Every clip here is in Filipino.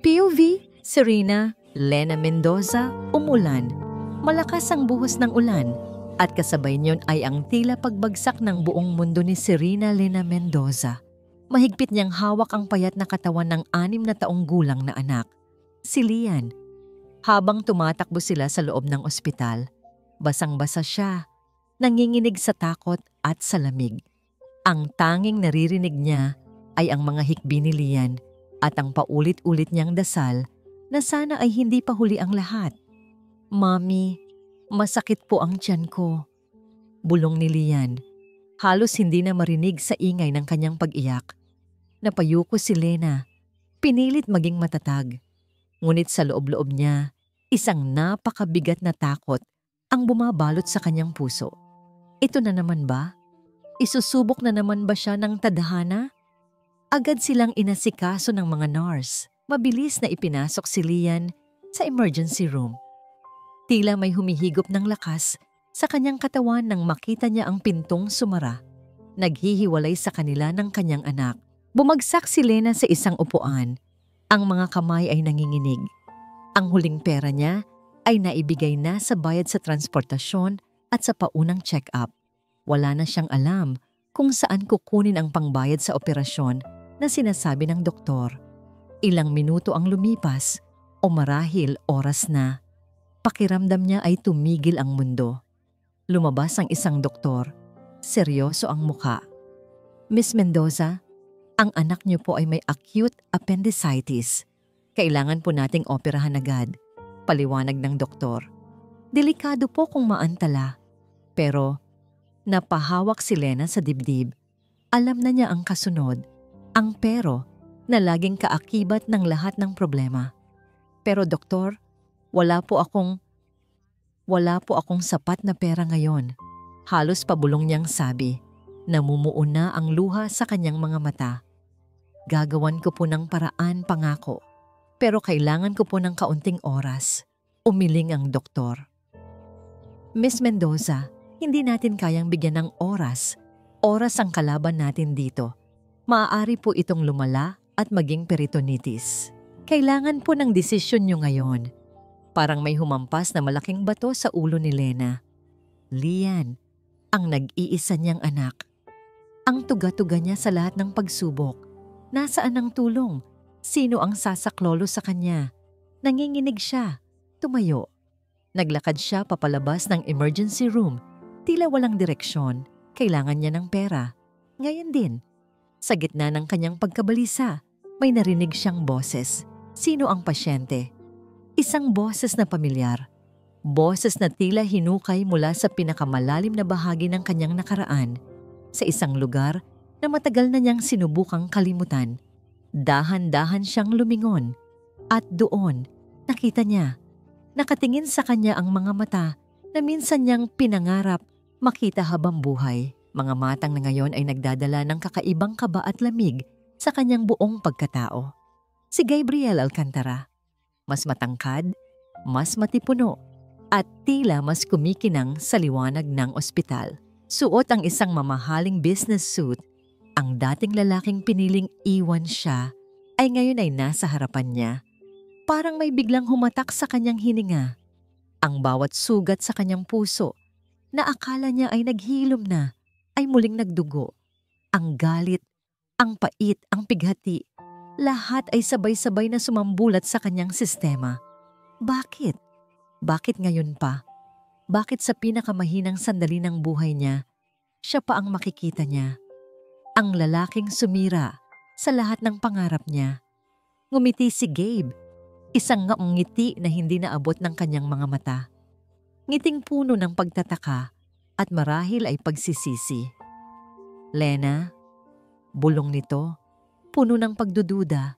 POV, Serena, Lena Mendoza, umulan. Malakas ang buhos ng ulan at kasabay niyon ay ang tila pagbagsak ng buong mundo ni Serena Lena Mendoza. Mahigpit niyang hawak ang payat na katawan ng 6 na taong gulang na anak, si Lian. Habang tumatakbo sila sa loob ng ospital, basang-basa siya, nanginginig sa takot at sa lamig. Ang tanging naririnig niya ay ang mga hikbi ni Lian at ang paulit-ulit niyang dasal na sana ay hindi pa huli ang lahat. "Mami, masakit po ang tiyan ko," bulong ni Lian. Halos hindi na marinig sa ingay ng kanyang pag-iyak. Napayuko si Lena, pinilit maging matatag. Ngunit sa loob-loob niya, isang napakabigat na takot ang bumabalot sa kanyang puso. Ito na naman ba? Isusubok na naman ba siya ng tadhana? Agad silang inasikaso ng mga nurse. Mabilis na ipinasok si Lian sa emergency room. Tila may humihigop ng lakas sa kanyang katawan nang makita niya ang pintong sumara. Naghihiwalay sa kanila ng kanyang anak. Bumagsak si Lena sa isang upuan. Ang mga kamay ay nanginginig. Ang huling pera niya ay naibigay na sa bayad sa transportasyon at sa paunang check-up. Wala na siyang alam kung saan kukunin ang pangbayad sa operasyon na sinasabi ng doktor. Ilang minuto ang lumipas o marahil oras na. Pakiramdam niya ay tumigil ang mundo. Lumabas ang isang doktor. Seryoso ang muka. "Miss Mendoza, ang anak niyo po ay may acute appendicitis. Kailangan po nating operahan agad," paliwanag ng doktor. Delikado po kung maantala. Pero napahawak si Lena sa dibdib. Alam na niya ang kasunod, ang pero na laging kaakibat ng lahat ng problema. "Pero doktor, wala po akong sapat na pera ngayon," halos pabulong niyang sabi. Namumuo na ang luha sa kanyang mga mata. "Gagawan ko po ng paraan, pangako. Pero kailangan ko po ng kaunting oras," umiling ang doktor. "Miss Mendoza, hindi natin kayang bigyan ng oras. Oras ang kalaban natin dito. Maaari po itong lumala at maging peritonitis. Kailangan po ng desisyon niyo ngayon." Parang may humampas na malaking bato sa ulo ni Lena. Lian, ang nag-iisa niyang anak. Ang tuga-tuga niya sa lahat ng pagsubok. Nasaan ang tulong? Sino ang sasaklolo sa kanya? Nanginginig siya. Tumayo. Naglakad siya papalabas ng emergency room. Tila walang direksyon. Kailangan niya ng pera. Ngayon din. Sa gitna ng kanyang pagkabalisa, may narinig siyang boses. Sino ang pasyente? Isang boses na pamilyar. Boses na tila hinukay mula sa pinakamalalim na bahagi ng kanyang nakaraan. Sa isang lugar na matagal na niyang sinubukang kalimutan. Dahan-dahan siyang lumingon. At doon, nakita niya. Nakatingin sa kanya ang mga mata na minsan niyang pinangarap makita habang buhay. Mga matang na ngayon ay nagdadala ng kakaibang kaba at lamig sa kanyang buong pagkatao. Si Gabriel Alcantara. Mas matangkad, mas matipuno, at tila mas kumikinang sa liwanag ng ospital. Suot ang isang mamahaling business suit. Ang dating lalaking piniling iwan siya ay ngayon ay nasa harapan niya. Parang may biglang humatak sa kanyang hininga. Ang bawat sugat sa kanyang puso na akala niya ay naghilom na ay muling nagdugo. Ang galit, ang pait, ang pighati, lahat ay sabay-sabay na sumambulat sa kanyang sistema. Bakit? Bakit ngayon pa? Bakit sa pinakamahinang sandali ng buhay niya, siya pa ang makikita niya? Ang lalaking sumira sa lahat ng pangarap niya. Ngumiti si Gabe, isang ngiti na hindi naabot ng kanyang mga mata. Ngiting puno ng pagtataka at marahil ay pagsisisi. "Lena," bulong nito, puno ng pagdududa.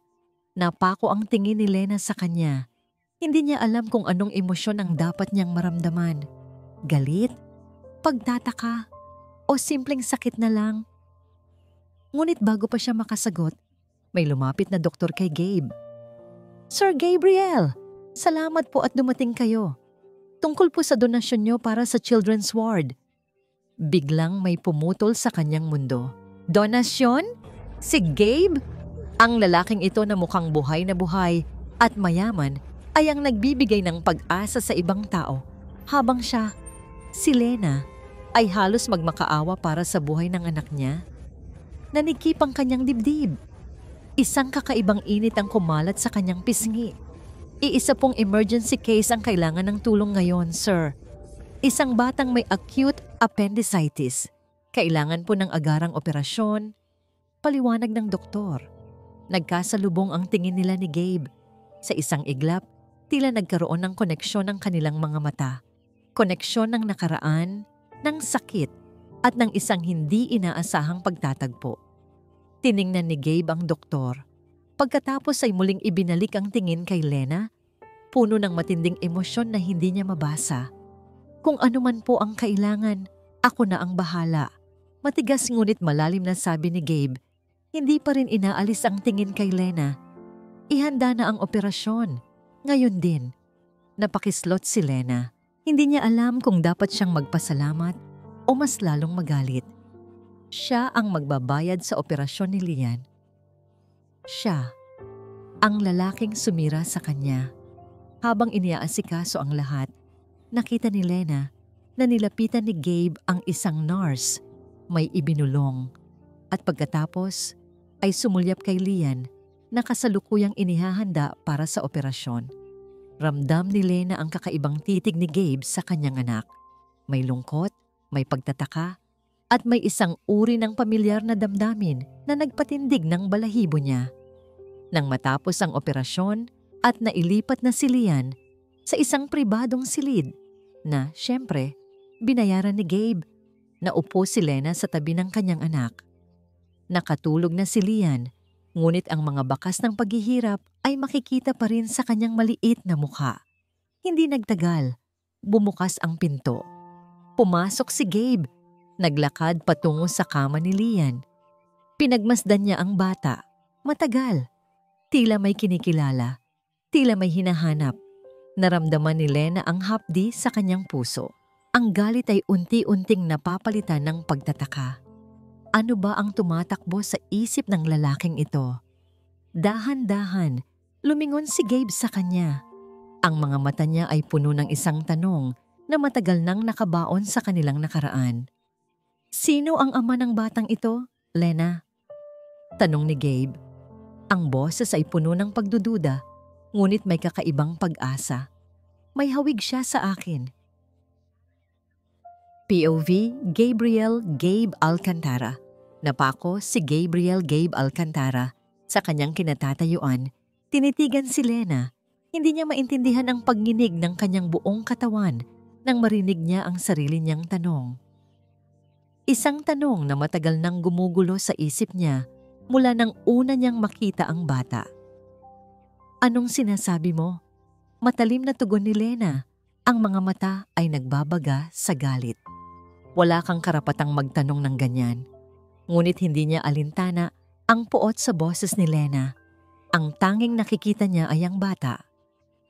Napako ang tingin ni Lena sa kanya. Hindi niya alam kung anong emosyon ang dapat niyang maramdaman. Galit? Pagtataka? O simpleng sakit na lang? Ngunit bago pa siya makasagot, may lumapit na doktor kay Gabe. "Sir Gabriel, salamat po at dumating kayo. Tungkol po sa donasyon niyo para sa children's ward." Biglang may pumutol sa kanyang mundo. Donasyon? Si Gabe? Ang lalaking ito na mukhang buhay na buhay at mayaman ay ang nagbibigay ng pag-asa sa ibang tao, habang siya, si Lena, ay halos magmakaawa para sa buhay ng anak niya. Nanikip ang kanyang dibdib. Isang kakaibang init ang kumalat sa kanyang pisngi. Iisa pong emergency case ang kailangan ng tulong ngayon, sir. Isang batang may acute appendicitis. Kailangan po ng agarang operasyon. Paliwanag ng doktor. Nagkasalubong ang tingin nila ni Gabe. Sa isang iglap, tila nagkaroon ng koneksyon ng kanilang mga mata. Koneksyon ng nakaraan, ng sakit, at ng isang hindi inaasahang pagtatagpo. Tiningnan ni Gabe ang doktor. Pagkatapos ay muling ibinalik ang tingin kay Lena, puno ng matinding emosyon na hindi niya mabasa. Kung ano man po ang kailangan, ako na ang bahala. Matigas ngunit malalim na sabi ni Gabe. Hindi pa rin inaalis ang tingin kay Lena. Ihanda na ang operasyon. Ngayon din. Napakislot si Lena. Hindi niya alam kung dapat siyang magpasalamat o mas lalong magalit. Siya ang magbabayad sa operasyon ni Lian. Siya, ang lalaking sumira sa kanya. Habang iniaasikaso ang lahat, nakita ni Lena na nilapitan ni Gabe ang isang nurse, may ibinulong. At pagkatapos ay sumulyap kay Lian na kasalukuyang inihahanda para sa operasyon. Ramdam ni Lena ang kakaibang titig ni Gabe sa kanyang anak. May lungkot, may pagtataka, at may isang uri ng pamilyar na damdamin na nagpatindig ng balahibo niya. Nang matapos ang operasyon at nailipat na si Lian sa isang pribadong silid na, syempre, binayaran ni Gabe, naupo si Lena sa tabi ng kanyang anak. Nakatulog na si Lian, ngunit ang mga bakas ng paghihirap ay makikita pa rin sa kanyang maliit na mukha. Hindi nagtagal, bumukas ang pinto. Pumasok si Gabe. Naglakad patungo sa kama ni Lian. Pinagmasdan niya ang bata. Matagal. Tila may kinikilala. Tila may hinahanap. Naramdaman ni Lena ang hapdi sa kanyang puso. Ang galit ay unti-unting napapalitan ng pagtataka. Ano ba ang tumatakbo sa isip ng lalaking ito? Dahan-dahan, lumingon si Gabe sa kanya. Ang mga mata niya ay puno ng isang tanong na matagal nang nakabaon sa kanilang nakaraan. Sino ang ama ng batang ito, Lena? Tanong ni Gabe. Ang boses ay puno ng pagdududa, ngunit may kakaibang pag-asa. May hawig siya sa akin. POV, Gabriel Gabe Alcantara. Napako si Gabriel Gabe Alcantara. Sa kanyang kinatatayuan, tinitigan si Lena. Hindi niya maintindihan ang pagginig ng kanyang buong katawan nang marinig niya ang sarili niyang tanong. Isang tanong na matagal nang gumugulo sa isip niya mula nang una niyang makita ang bata. Anong sinasabi mo? Matalim na tugon ni Lena. Ang mga mata ay nagbabaga sa galit. Wala kang karapatang magtanong ng ganyan. Ngunit hindi niya alintana ang puot sa boses ni Lena. Ang tanging nakikita niya ay ang bata.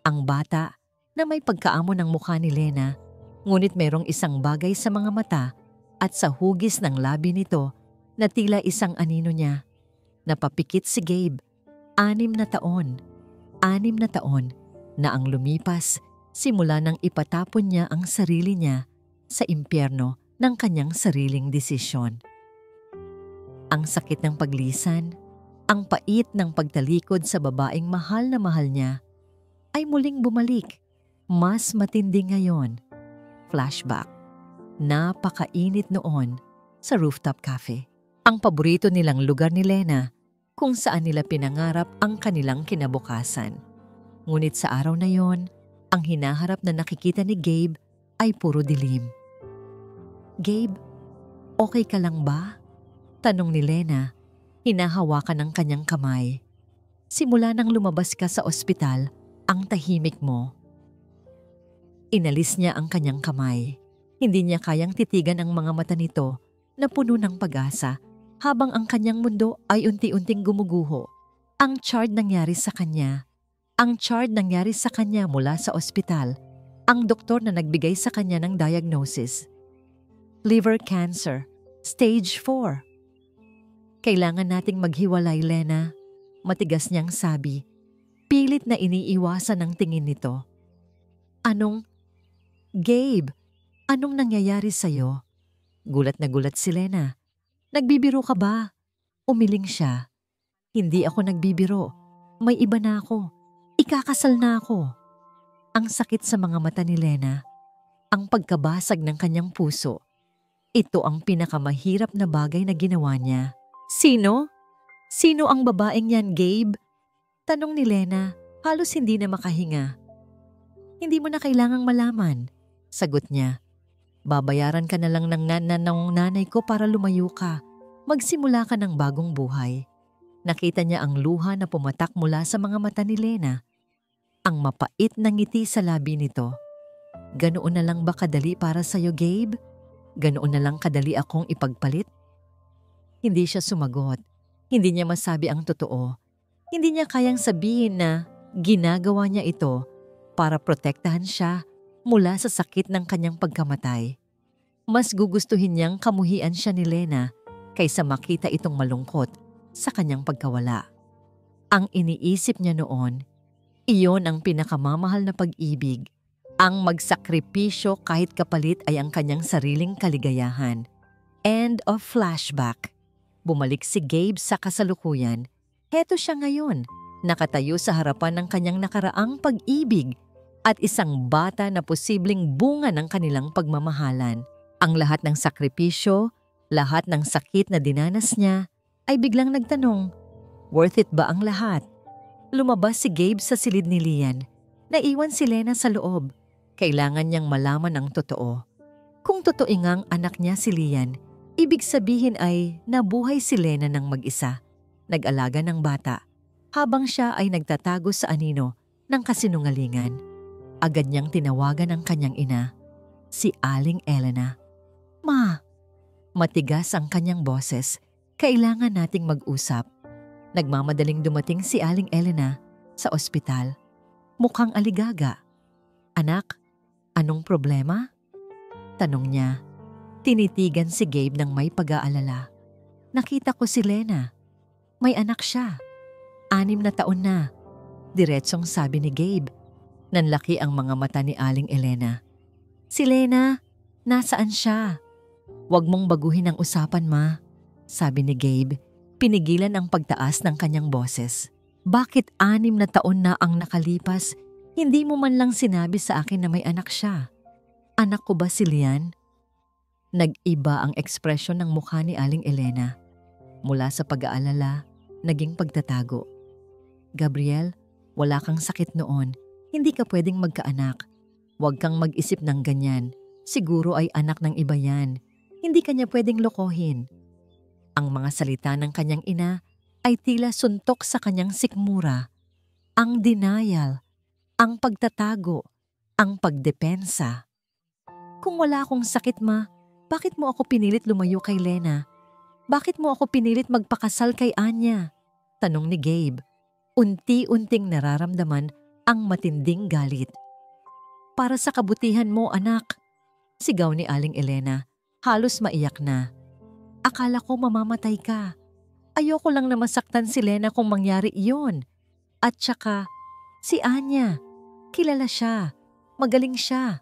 Ang bata na may pagkaamo ng mukha ni Lena, ngunit merong isang bagay sa mga mata at sa hugis ng labi nito na tila isang anino niya. Napapikit si Gabe. 6 na taon. 6 na taon na ang lumipas simula nang ipatapon niya ang sarili niya sa impyerno ng kanyang sariling desisyon. Ang sakit ng paglisan, ang pait ng pagtalikod sa babaeng mahal na mahal niya, ay muling bumalik. Mas matindi ngayon. Flashback. Napakainit noon sa rooftop cafe. Ang paborito nilang lugar ni Lena kung saan nila pinangarap ang kanilang kinabukasan. Ngunit sa araw na yon, ang hinaharap na nakikita ni Gabe ay puro dilim. Gabe, okay ka lang ba? Tanong ni Lena, hinahawakan ng kanyang kamay. Simula nang lumabas ka sa ospital, ang tahimik mo. Inalis niya ang kanyang kamay. Hindi niya kayang titigan ang mga mata nito na puno ng pag-asa habang ang kanyang mundo ay unti-unting gumuguho. Ang chart nangyari sa kanya. Ang chart nangyari sa kanya mula sa ospital. Ang doktor na nagbigay sa kanya ng diagnosis. Liver cancer, stage 4. Kailangan nating maghiwalay, Lena. Matigas niyang sabi. Pilit na iniiwasan ng tingin nito. Gabe, anong nangyayari sa'yo? Gulat na gulat si Lena. Nagbibiro ka ba? Umiling siya. Hindi ako nagbibiro. May iba na ako. Ikakasal na ako. Ang sakit sa mga mata ni Lena. Ang pagkabasag ng kanyang puso. Ito ang pinakamahirap na bagay na ginawa niya. Sino? Sino ang babaeng yan, Gabe? Tanong ni Lena, halos hindi na makahinga. Hindi mo na kailangang malaman. Sagot niya. Babayaran ka na lang ng nanay ko para lumayo ka. Magsimula ka ng bagong buhay. Nakita niya ang luha na pumatak mula sa mga mata ni Lena. Ang mapait na ngiti sa labi nito. Ganoon na lang ba kadali para sa'yo, Gabe? Ganoon na lang kadali akong ipagpalit? Hindi siya sumagot. Hindi niya masabi ang totoo. Hindi niya kayang sabihin na ginagawa niya ito para protektahan siya mula sa sakit ng kanyang pagkamatay. Mas gugustuhin niyang kamuhian siya ni Lena kaysa makita itong malungkot sa kanyang pagkawala. Ang iniisip niya noon, iyon ang pinakamamahal na pag-ibig, ang magsakripisyo kahit kapalit ay ang kanyang sariling kaligayahan. End of flashback. Bumalik si Gabe sa kasalukuyan. Heto siya ngayon, nakatayo sa harapan ng kanyang nakaraang pag-ibig at isang bata na posibleng bunga ng kanilang pagmamahalan. Ang lahat ng sakripisyo, lahat ng sakit na dinanas niya, ay biglang nagtanong, worth it ba ang lahat? Lumabas si Gabe sa silid ni Lian. Naiwan si Lena sa loob. Kailangan niyang malaman ang totoo. Kung totoo ngang anak niya si Lian, ibig sabihin ay nabuhay si Lena ng mag-isa. Nag-alaga ng bata, habang siya ay nagtatago sa anino ng kasinungalingan. Agad niyang tinawagan ang kanyang ina, si Aling Elena. Ma! Matigas ang kanyang boses, kailangan nating mag-usap. Nagmamadaling dumating si Aling Elena sa ospital. Mukhang aligaga. Anak, anong problema? Tanong niya. Tinitigan si Gabe ng may pag-aalala. Nakita ko si Lena. May anak siya. 6 na taon na. Diretsong sabi ni Gabe. Nanlaki ang mga mata ni Aling Elena. Si Lena, nasaan siya? Huwag mong baguhin ang usapan, ma. Sabi ni Gabe, pinigilan ang pagtaas ng kanyang boses. Bakit 6 na taon na ang nakalipas, hindi mo man lang sinabi sa akin na may anak siya? Anak ko ba si Lian? Nag-iba ang ekspresyon ng mukha ni Aling Elena. Mula sa pag-aalala, naging pagtatago. Gabriel, wala kang sakit noon. Hindi ka pwedeng magkaanak. Huwag kang mag-isip ng ganyan. Siguro ay anak ng iba yan. Hindi kanya pwedeng lokohin. Ang mga salita ng kanyang ina ay tila suntok sa kanyang sikmura. Ang denial, ang pagtatago, ang pagdepensa. Kung wala akong sakit, ma, bakit mo ako pinilit lumayo kay Lena? Bakit mo ako pinilit magpakasal kay Anya? Tanong ni Gabe. Unti-unting nararamdaman ang matinding galit. Para sa kabutihan mo, anak. Sigaw ni Aling Elena. Halos maiyak na. Akala ko mamamatay ka. Ayoko lang na masaktan si Lena kung mangyari iyon. At saka, si Anya. Kilala siya. Magaling siya.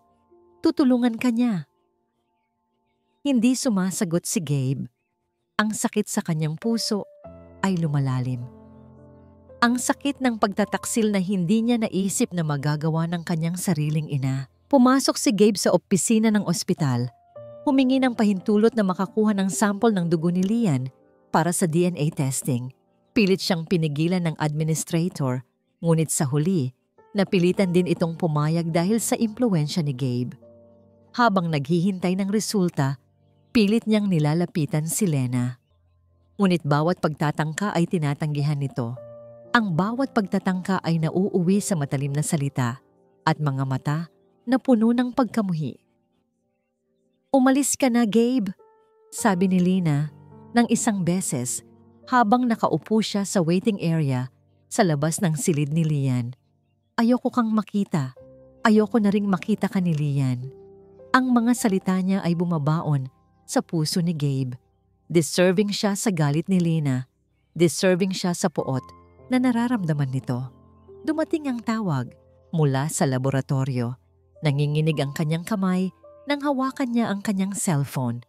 Tutulungan ka niya. Hindi sumasagot si Gabe. Ang sakit sa kanyang puso ay lumalalim. Ang sakit ng pagtataksil na hindi niya naisip na magagawa ng kanyang sariling ina. Pumasok si Gabe sa opisina ng ospital. Humingi ng pahintulot na makakuha ng sample ng dugo ni Lian para sa DNA testing. Pilit siyang pinigilan ng administrator, ngunit sa huli, napilitan din itong pumayag dahil sa impluwensya ni Gabe. Habang naghihintay ng resulta, pilit niyang nilalapitan si Lena. Ngunit bawat pagtatangka ay tinatanggihan nito. Ang bawat pagtatangka ay nauuwi sa matalim na salita at mga mata na puno ng pagkamuhi. Umalis ka na, Gabe, sabi ni Lina ng isang beses habang nakaupo siya sa waiting area sa labas ng silid ni Lian. Ayoko kang makita. Ayoko na ring makita ka ni Lian. Ang mga salita niya ay bumabaon sa puso ni Gabe. Deserving siya sa galit ni Lina. Deserving siya sa puot na nararamdaman nito. Dumating ang tawag mula sa laboratorio. Nanginginig ang kanyang kamay nang hawakan niya ang kanyang cellphone.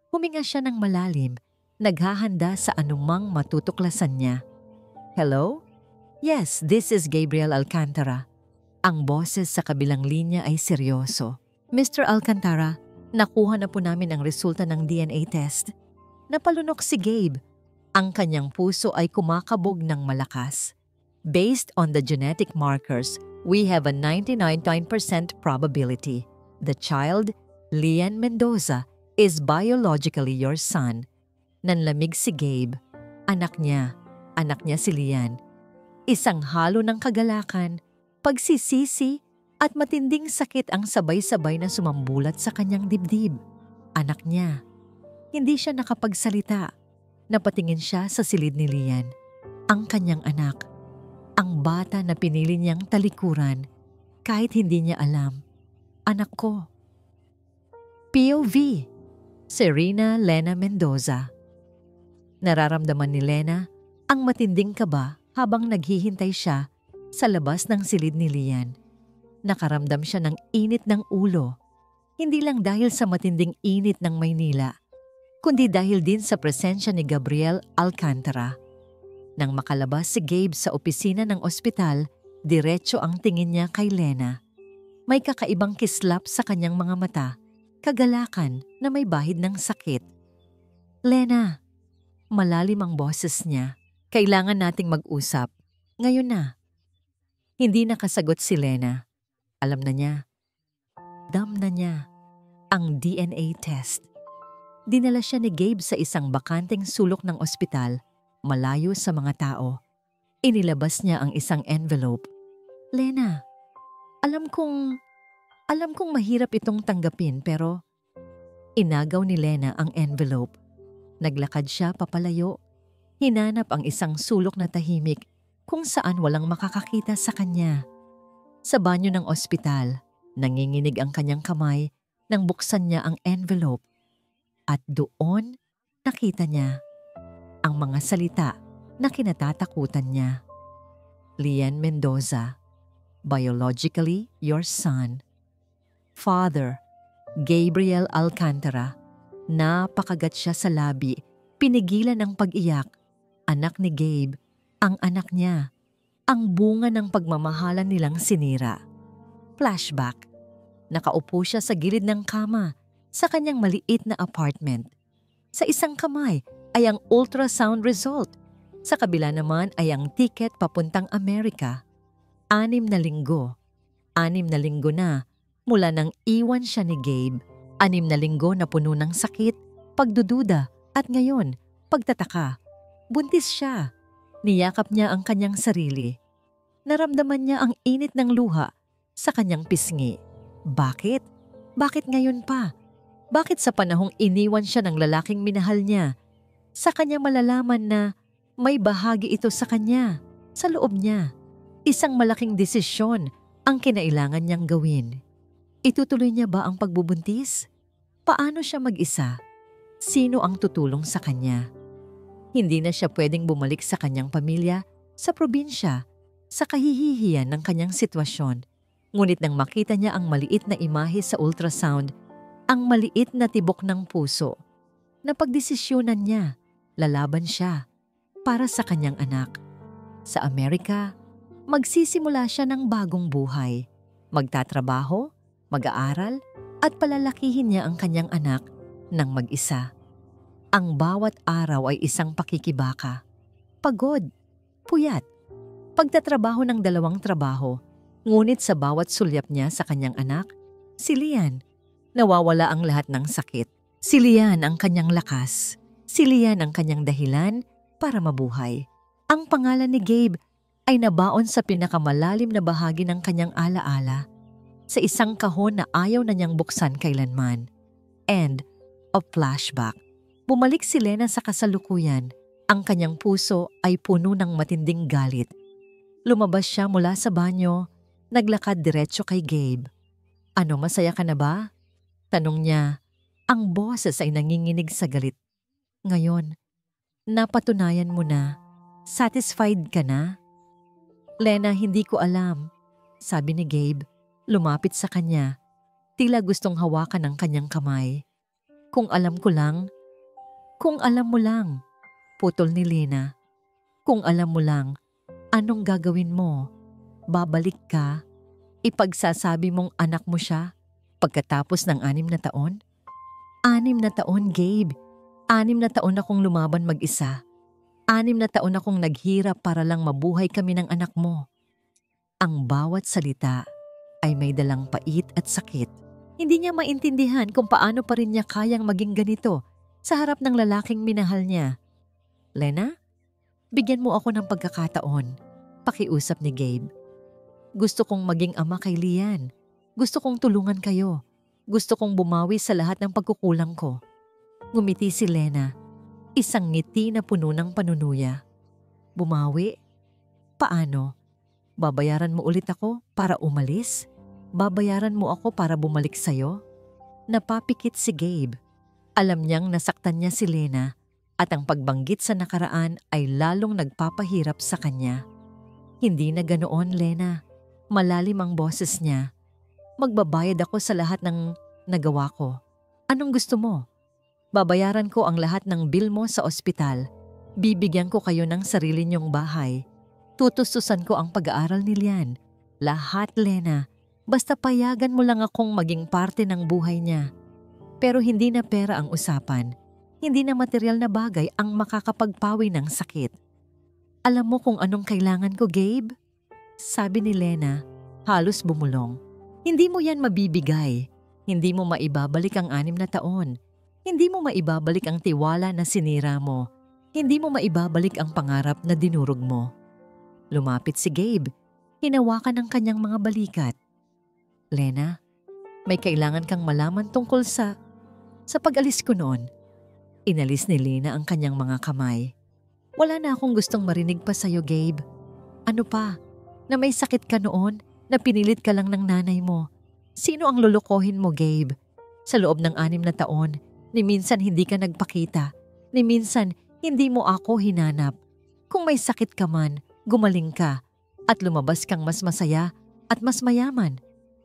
Huminga siya ng malalim, naghahanda sa anumang matutuklasan niya. Hello? Yes, this is Gabriel Alcantara. Ang boses sa kabilang linya ay seryoso. Mr. Alcantara, nakuha na po namin ang resulta ng DNA test. Napalunok si Gabe. Ang kanyang puso ay kumakabog ng malakas. Based on the genetic markers, we have a 99% probability. The child, Lian Mendoza, is biologically your son. Nanlamig si Gabe. Anak niya si Lian. Isang halo ng kagalakan, pagsisisi at matinding sakit ang sabay-sabay na sumambulat sa kanyang dibdib. Anak niya. Hindi siya nakapagsalita. Napatingin siya sa silid ni Lian. Ang kanyang anak. Ang bata na pinili niyang talikuran kahit hindi niya alam. Anak ko. POV. Serena Lena Mendoza. Nararamdaman ni Lena ang matinding kaba habang naghihintay siya sa labas ng silid ni Lian. Nakaramdam siya ng init ng ulo. Hindi lang dahil sa matinding init ng Maynila, kundi dahil din sa presensya ni Gabriel Alcantara. Nang makalabas si Gabe sa opisina ng ospital, diretso ang tingin niya kay Lena. May kakaibang kislap sa kanyang mga mata, kagalakan na may bahid ng sakit. Lena, malalim ang boses niya. Kailangan nating mag-usap. Ngayon na. Hindi nakasagot si Lena. Alam na niya. Dam na niya ang DNA test. Dinala siya ni Gabe sa isang bakanteng sulok ng ospital, malayo sa mga tao. Inilabas niya ang isang envelope. Lena, alam kong mahirap itong tanggapin pero inagaw ni Lena ang envelope. Naglakad siya papalayo. Hinanap ang isang sulok na tahimik kung saan walang makakakita sa kanya. Sa banyo ng ospital, nanginginig ang kanyang kamay nang buksan niya ang envelope. At doon, nakita niya ang mga salita na kinatatakutan niya. Lian Mendoza, biologically your son. Father, Gabriel Alcantara. Napakagat siya sa labi, pinigilan ng pag-iyak. Anak ni Gabe, ang anak niya. Ang bunga ng pagmamahalan nilang sinira. Flashback. Nakaupo siya sa gilid ng kama sa kanyang maliit na apartment. Sa isang kamay ay ang ultrasound result. Sa kabila naman ay ang ticket papuntang Amerika. 6 na linggo. 6 na linggo na mula nang iwan siya ni Gabe. 6 na linggo na puno ng sakit, pagdududa at ngayon, pagtataka. Buntis siya. Niyakap niya ang kanyang sarili. Naramdaman niya ang init ng luha sa kanyang pisngi. Bakit? Bakit ngayon pa? Bakit sa panahong iniwan siya ng lalaking minahal niya? Sa kanya malalaman na may bahagi ito sa kanya, sa loob niya. Isang malaking desisyon ang kinailangan niyang gawin. Itutuloy niya ba ang pagbubuntis? Paano siya mag-isa? Sino ang tutulong sa kanya? Hindi na siya pwedeng bumalik sa kanyang pamilya, sa probinsya, sa kahihihiyan ng kanyang sitwasyon. Ngunit nang makita niya ang maliit na imahe sa ultrasound, ang maliit na tibok ng puso, napagdesisyonan niya, lalaban siya para sa kanyang anak. Sa Amerika, magsisimula siya ng bagong buhay. Magtatrabaho, mag-aaral, at palalakihin niya ang kanyang anak ng mag-isa. Ang bawat araw ay isang pakikibaka. Pagod, puyat, pagtatrabaho ng 2 trabaho. Ngunit sa bawat sulyap niya sa kanyang anak, si Lian, nawawala ang lahat ng sakit. Si Lian ang kanyang lakas. Si Lian ang kanyang dahilan para mabuhay. Ang pangalan ni Gabe ay nabaon sa pinakamalalim na bahagi ng kanyang alaala, sa isang kahon na ayaw na niyang buksan kailanman. End of flashback. Bumalik si Lena sa kasalukuyan. Ang kanyang puso ay puno ng matinding galit. Lumabas siya mula sa banyo, naglakad diretso kay Gabe. Ano, masaya ka na ba? Tanong niya. Ang boses ay nanginginig sa galit. Ngayon, napatunayan mo na. Satisfied ka na? Lena, hindi ko alam, sabi ni Gabe. Lumapit sa kanya. Tila gustong hawakan ang kanyang kamay. Kung alam ko lang. Kung alam mo lang, putol ni Lena. Kung alam mo lang, anong gagawin mo? Babalik ka? Ipagsasabi mong anak mo siya pagkatapos ng 6 na taon? 6 na taon, Gabe. 6 na taon akong lumaban mag-isa. 6 na taon akong naghirap para lang mabuhay kami ng anak mo. Ang bawat salita ay may dalang pait at sakit. Hindi niya maintindihan kung paano pa rin niya kayang maging ganito sa harap ng lalaking minahal niya. Lena, bigyan mo ako ng pagkakataon, pakiusap ni Gabe. Gusto kong maging ama kay Lian. Gusto kong tulungan kayo. Gusto kong bumawi sa lahat ng pagkukulang ko. Ngumiti si Lena, isang ngiti na puno ng panunuya. Bumawi? Paano? Babayaran mo ulit ako para umalis? Babayaran mo ako para bumalik sa'yo? Napapikit si Gabe. Alam niyang nasaktan niya si Lena at ang pagbanggit sa nakaraan ay lalong nagpapahirap sa kanya. Hindi na ganoon, Lena. Malalim ang boses niya. Magbabayad ako sa lahat ng nagawa ko. Anong gusto mo? Babayaran ko ang lahat ng bill mo sa ospital. Bibigyan ko kayo ng sarili niyong bahay. Tutustusan ko ang pag-aaral ni Lian. Lahat, Lena. Basta payagan mo lang akong maging parte ng buhay niya. Pero hindi na pera ang usapan. Hindi na material na bagay ang makakapagpawi ng sakit. Alam mo kung anong kailangan ko, Gabe? Sabi ni Lena, halos bumulong. Hindi mo yan mabibigay. Hindi mo maibabalik ang 6 na taon. Hindi mo maibabalik ang tiwala na sinira mo. Hindi mo maibabalik ang pangarap na dinurog mo. Lumapit si Gabe. Hinawakan ang kanyang mga balikat. Lena, may kailangan kang malaman tungkol sa pag-alis ko noon. Inalis ni Lena ang kanyang mga kamay. Wala na akong gustong marinig pa sa'yo, Gabe. Ano pa? Na may sakit ka noon? Na pinilit ka lang ng nanay mo? Sino ang lulukohin mo, Gabe? Sa loob ng 6 na taon, ni minsan hindi ka nagpakita. Ni minsan hindi mo ako hinanap. Kung may sakit ka man, gumaling ka at lumabas kang mas masaya at mas mayaman.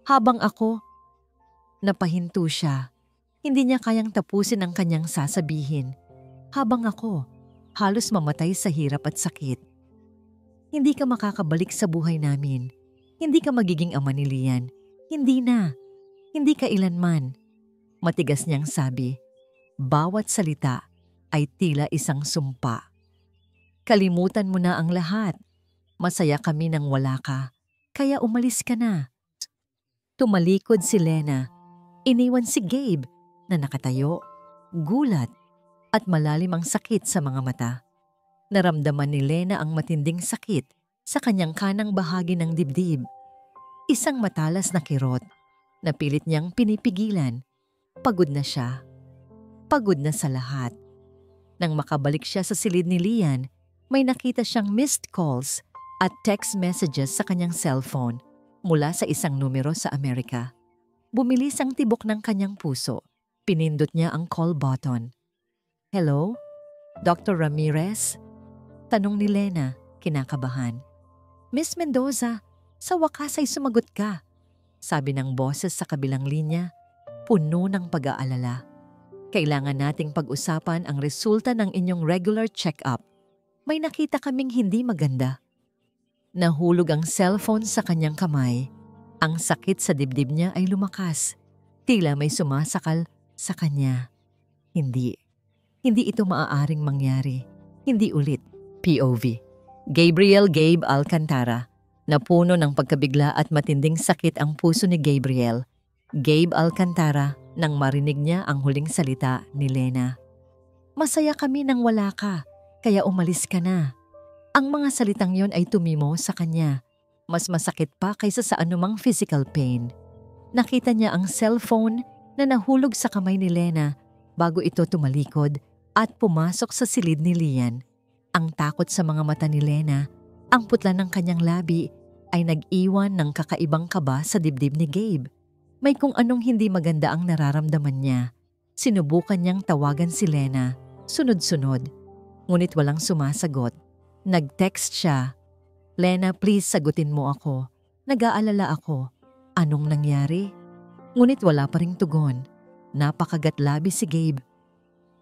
Habang ako, napahinto siya. Hindi niya kayang tapusin ang kanyang sasabihin. Habang ako, halos mamatay sa hirap at sakit. Hindi ka makakabalik sa buhay namin. Hindi ka magiging ama ni Lian. Hindi na. Hindi kailanman. Matigas niyang sabi. Bawat salita ay tila isang sumpa. Kalimutan mo na ang lahat. Masaya kami nang wala ka. Kaya umalis ka na. Tumalikod si Lena. Iniwan si Gabe na nakatayo, gulat at malalim ang sakit sa mga mata. Naramdaman ni Lena ang matinding sakit sa kanyang kanang bahagi ng dibdib. Isang matalas na kirot na pilit niyang pinipigilan. Pagod na siya. Pagod na sa lahat. Nang makabalik siya sa silid ni Lian, may nakita siyang missed calls at text messages sa kanyang cellphone mula sa isang numero sa Amerika. Bumilis ang tibok ng kanyang puso. Pinindot niya ang call button. Hello? Dr. Ramirez? Tanong ni Lena, kinakabahan. Miss Mendoza, sa wakas ay sumagot ka. Sabi ng boses sa kabilang linya, puno ng pag-aalala. Kailangan nating pag-usapan ang resulta ng inyong regular check-up. May nakita kaming hindi maganda. Nahulog ang cellphone sa kanyang kamay. Ang sakit sa dibdib niya ay lumakas. Tila may sumasakal sa kanya. Hindi ito maaaring mangyari. Hindi ulit. POV. Gabriel Gabe Alcantara. Napuno ng pagkabigla at matinding sakit ang puso ni Gabriel. Gabe Alcantara nang marinig niya ang huling salita ni Lena. Masaya kami nang wala ka, kaya umalis ka na. Ang mga salitang yon ay tumimo sa kanya. Mas masakit pa kaysa sa anumang physical pain. Nakita niya ang cellphone na nahulog sa kamay ni Lena bago ito tumalikod at pumasok sa silid ni Lian. Ang takot sa mga mata ni Lena, ang putla ng kanyang labi ay nag-iwan ng kakaibang kaba sa dibdib ni Gabe. May kung anong hindi maganda ang nararamdaman niya. Sinubukan niyang tawagan si Lena, sunod-sunod. Ngunit walang sumasagot. Nag-text siya. Lena, please sagutin mo ako. Nag-aalala ako. Anong nangyari? Ngunit wala pa ring tugon. Napakagatlabi si Gabe.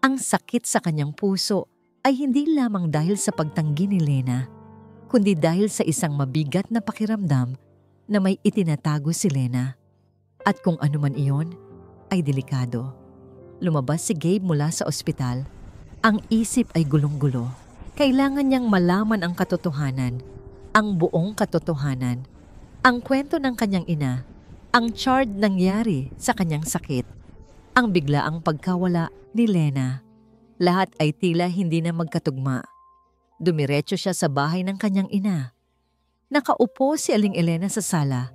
Ang sakit sa kanyang puso ay hindi lamang dahil sa pagtanggi ni Lena, kundi dahil sa isang mabigat na pakiramdam na may itinatago si Lena. At kung ano man iyon, ay delikado. Lumabas si Gabe mula sa ospital. Ang isip ay gulong-gulo. Kailangan niyang malaman ang katotohanan, ang buong katotohanan, ang kwento ng kanyang ina, ang charred nangyari sa kanyang sakit, ang biglaang pagkawala ni Lena. Lahat ay tila hindi na magkatugma. Dumiretso siya sa bahay ng kanyang ina. Nakaupo si Aling Elena sa sala,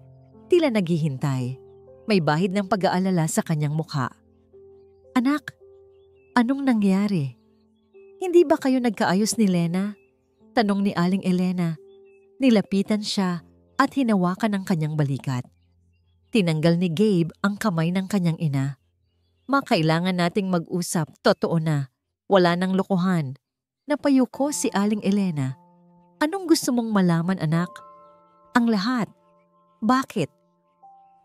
tila naghihintay. May bahid ng pag-aalala sa kanyang mukha. Anak, anong nangyari? Hindi ba kayo nagkaayos ni Lena? Tanong ni Aling Elena. Nilapitan siya at hinawakan ang kanyang balikat. Tinanggal ni Gabe ang kamay ng kanyang ina. Kailangan nating mag-usap, totoo na. Wala nang lokohan. Napayuko si Aling Elena. Anong gusto mong malaman, anak? Ang lahat. Bakit?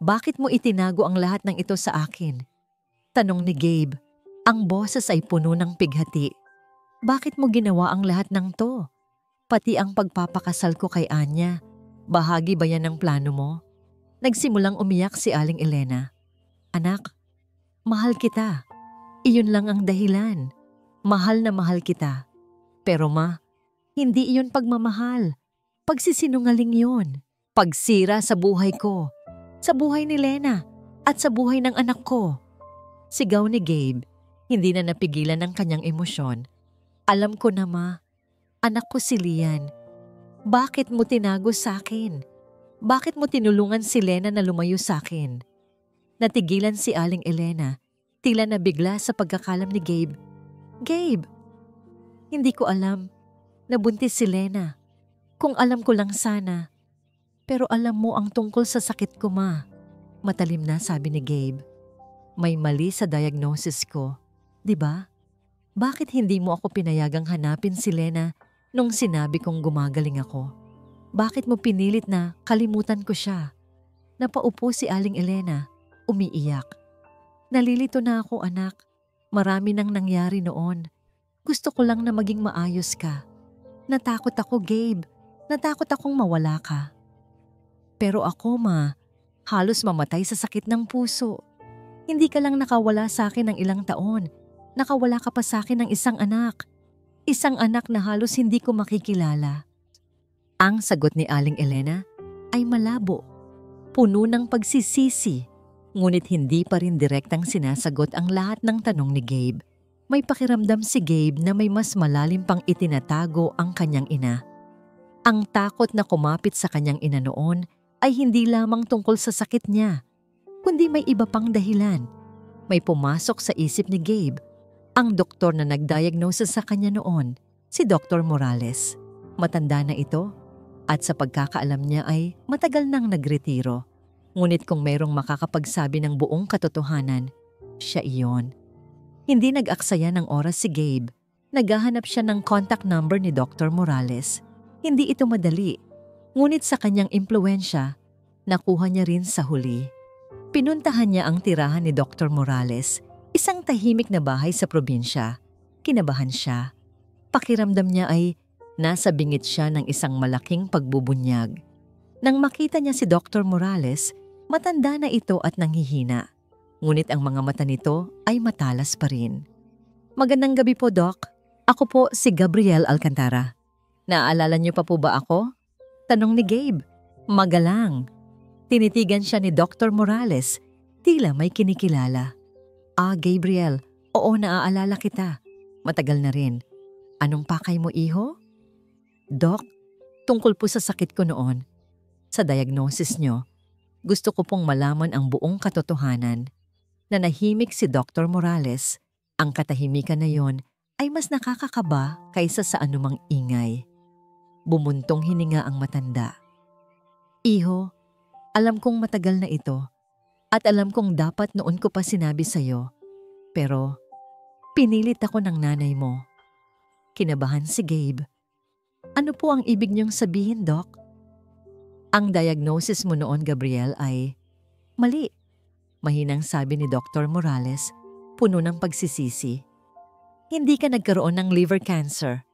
Bakit mo itinago ang lahat ng ito sa akin? Tanong ni Gabe. Ang boses ay puno ng pighati. Bakit mo ginawa ang lahat ng to? Pati ang pagpapakasal ko kay Anya. Bahagi ba yan ng plano mo? Nagsimulang umiyak si Aling Elena. Anak, mahal kita. Iyon lang ang dahilan. Mahal na mahal kita. Pero ma, hindi iyon pagmamahal. Pagsisinungaling yun. Pagsira sa buhay ko. Sa buhay ni Lena at sa buhay ng anak ko. Sigaw ni Gabe, hindi na napigilan ng kanyang emosyon. Alam ko na ma, anak ko si Lian. Bakit mo tinago sa akin? Bakit mo tinulungan si Lena na lumayo sa akin? Natigilan si Aling Elena, tila nabigla sa pagkakalam ni Gabe. Gabe, hindi ko alam. Nabuntis si Lena. Kung alam ko lang sana. Pero alam mo ang tungkol sa sakit ko, ma. Matalim na sabi ni Gabe. May mali sa diagnosis ko, di ba? Bakit hindi mo ako pinayagang hanapin si Lena nung sinabi kong gumagaling ako? Bakit mo pinilit na kalimutan ko siya? Napaupo si Aling Elena, umiiyak. Nalilito na ako, anak. Marami nang nangyari noon. Gusto ko lang na maging maayos ka. Natakot ako, Gabe. Natakot akong mawala ka. Pero ako, ma, halos mamatay sa sakit ng puso. Hindi ka lang nakawala sa akin ng ilang taon. Nakawala ka pa sa akin ng isang anak. Isang anak na halos hindi ko makikilala. Ang sagot ni Aling Elena ay malabo. Puno ng pagsisisi. Ngunit hindi pa rin direktang sinasagot ang lahat ng tanong ni Gabe. May pakiramdam si Gabe na may mas malalim pang itinatago ang kanyang ina. Ang takot na kumapit sa kanyang ina noon ay hindi lamang tungkol sa sakit niya, kundi may iba pang dahilan. May pumasok sa isip ni Gabe. Ang doktor na nagdiagnose sa kanya noon, si Dr. Morales. Matanda na ito at sa pagkakaalam niya ay matagal nang nagretiro. Ngunit kung mayroong makakapagsabi ng buong katotohanan, siya iyon. Hindi nag-aksaya ng oras si Gabe. Naghahanap siya ng contact number ni Dr. Morales. Hindi ito madali. Ngunit sa kanyang impluwensya, nakuha niya rin sa huli. Pinuntahan niya ang tirahan ni Dr. Morales, isang tahimik na bahay sa probinsya. Kinabahan siya. Pakiramdam niya ay nasa bingit siya ng isang malaking pagbubunyag. Nang makita niya si Dr. Morales, matanda na ito at nanghihina. Ngunit ang mga mata nito ay matalas pa rin. Magandang gabi po, Doc. Ako po si Gabriel Alcantara. Naaalala niyo pa po ba ako? Tanong ni Gabe. Magalang. Tinitigan siya ni Dr. Morales. Tila may kinikilala. Gabriel. Oo, naaalala kita. Matagal na rin. Anong pakay mo, iho? Doc, tungkol po sa sakit ko noon. Sa diagnosis niyo, gusto ko pong malaman ang buong katotohanan. Nanahimik si Dr. Morales. Ang katahimikan na yon ay mas nakakakaba kaysa sa anumang ingay. Bumuntong hininga ang matanda. Iho, alam kong matagal na ito at alam kong dapat noon ko pa sinabi sa'yo. Pero pinilit ako ng nanay mo. Kinabahan si Gabe. Ano po ang ibig niyong sabihin, Doc? Ang diagnosis mo noon, Gabriel, ay mali. Mahinang sabi ni Dr. Morales, puno ng pagsisisi. Hindi ka nagkaroon ng liver cancer.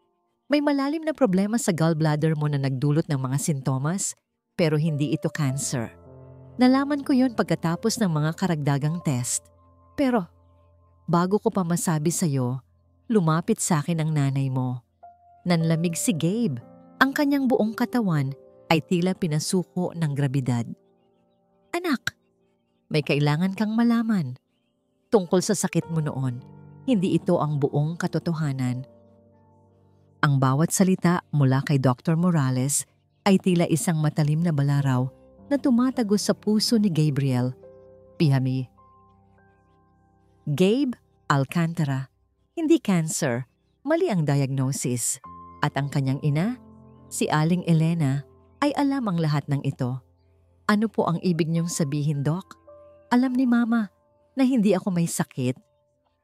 May malalim na problema sa gallbladder mo na nagdulot ng mga sintomas, pero hindi ito cancer. Nalaman ko yon pagkatapos ng mga karagdagang test. Pero, bago ko pa masabi sa'yo, lumapit sa akin ang nanay mo. Nanlamig si Gabe. Ang kanyang buong katawan ay tila pinasuko ng grabidad. Anak, may kailangan kang malaman. Tungkol sa sakit mo noon, hindi ito ang buong katotohanan. Ang bawat salita mula kay Dr. Morales ay tila isang matalim na balaraw na tumatagos sa puso ni Gabriel. Pihami. Gabe Alcantara, hindi cancer, mali ang diagnosis. At ang kanyang ina, si Aling Elena, ay alam ang lahat ng ito. Ano po ang ibig niyong sabihin, Doc? Alam ni Mama na hindi ako may sakit.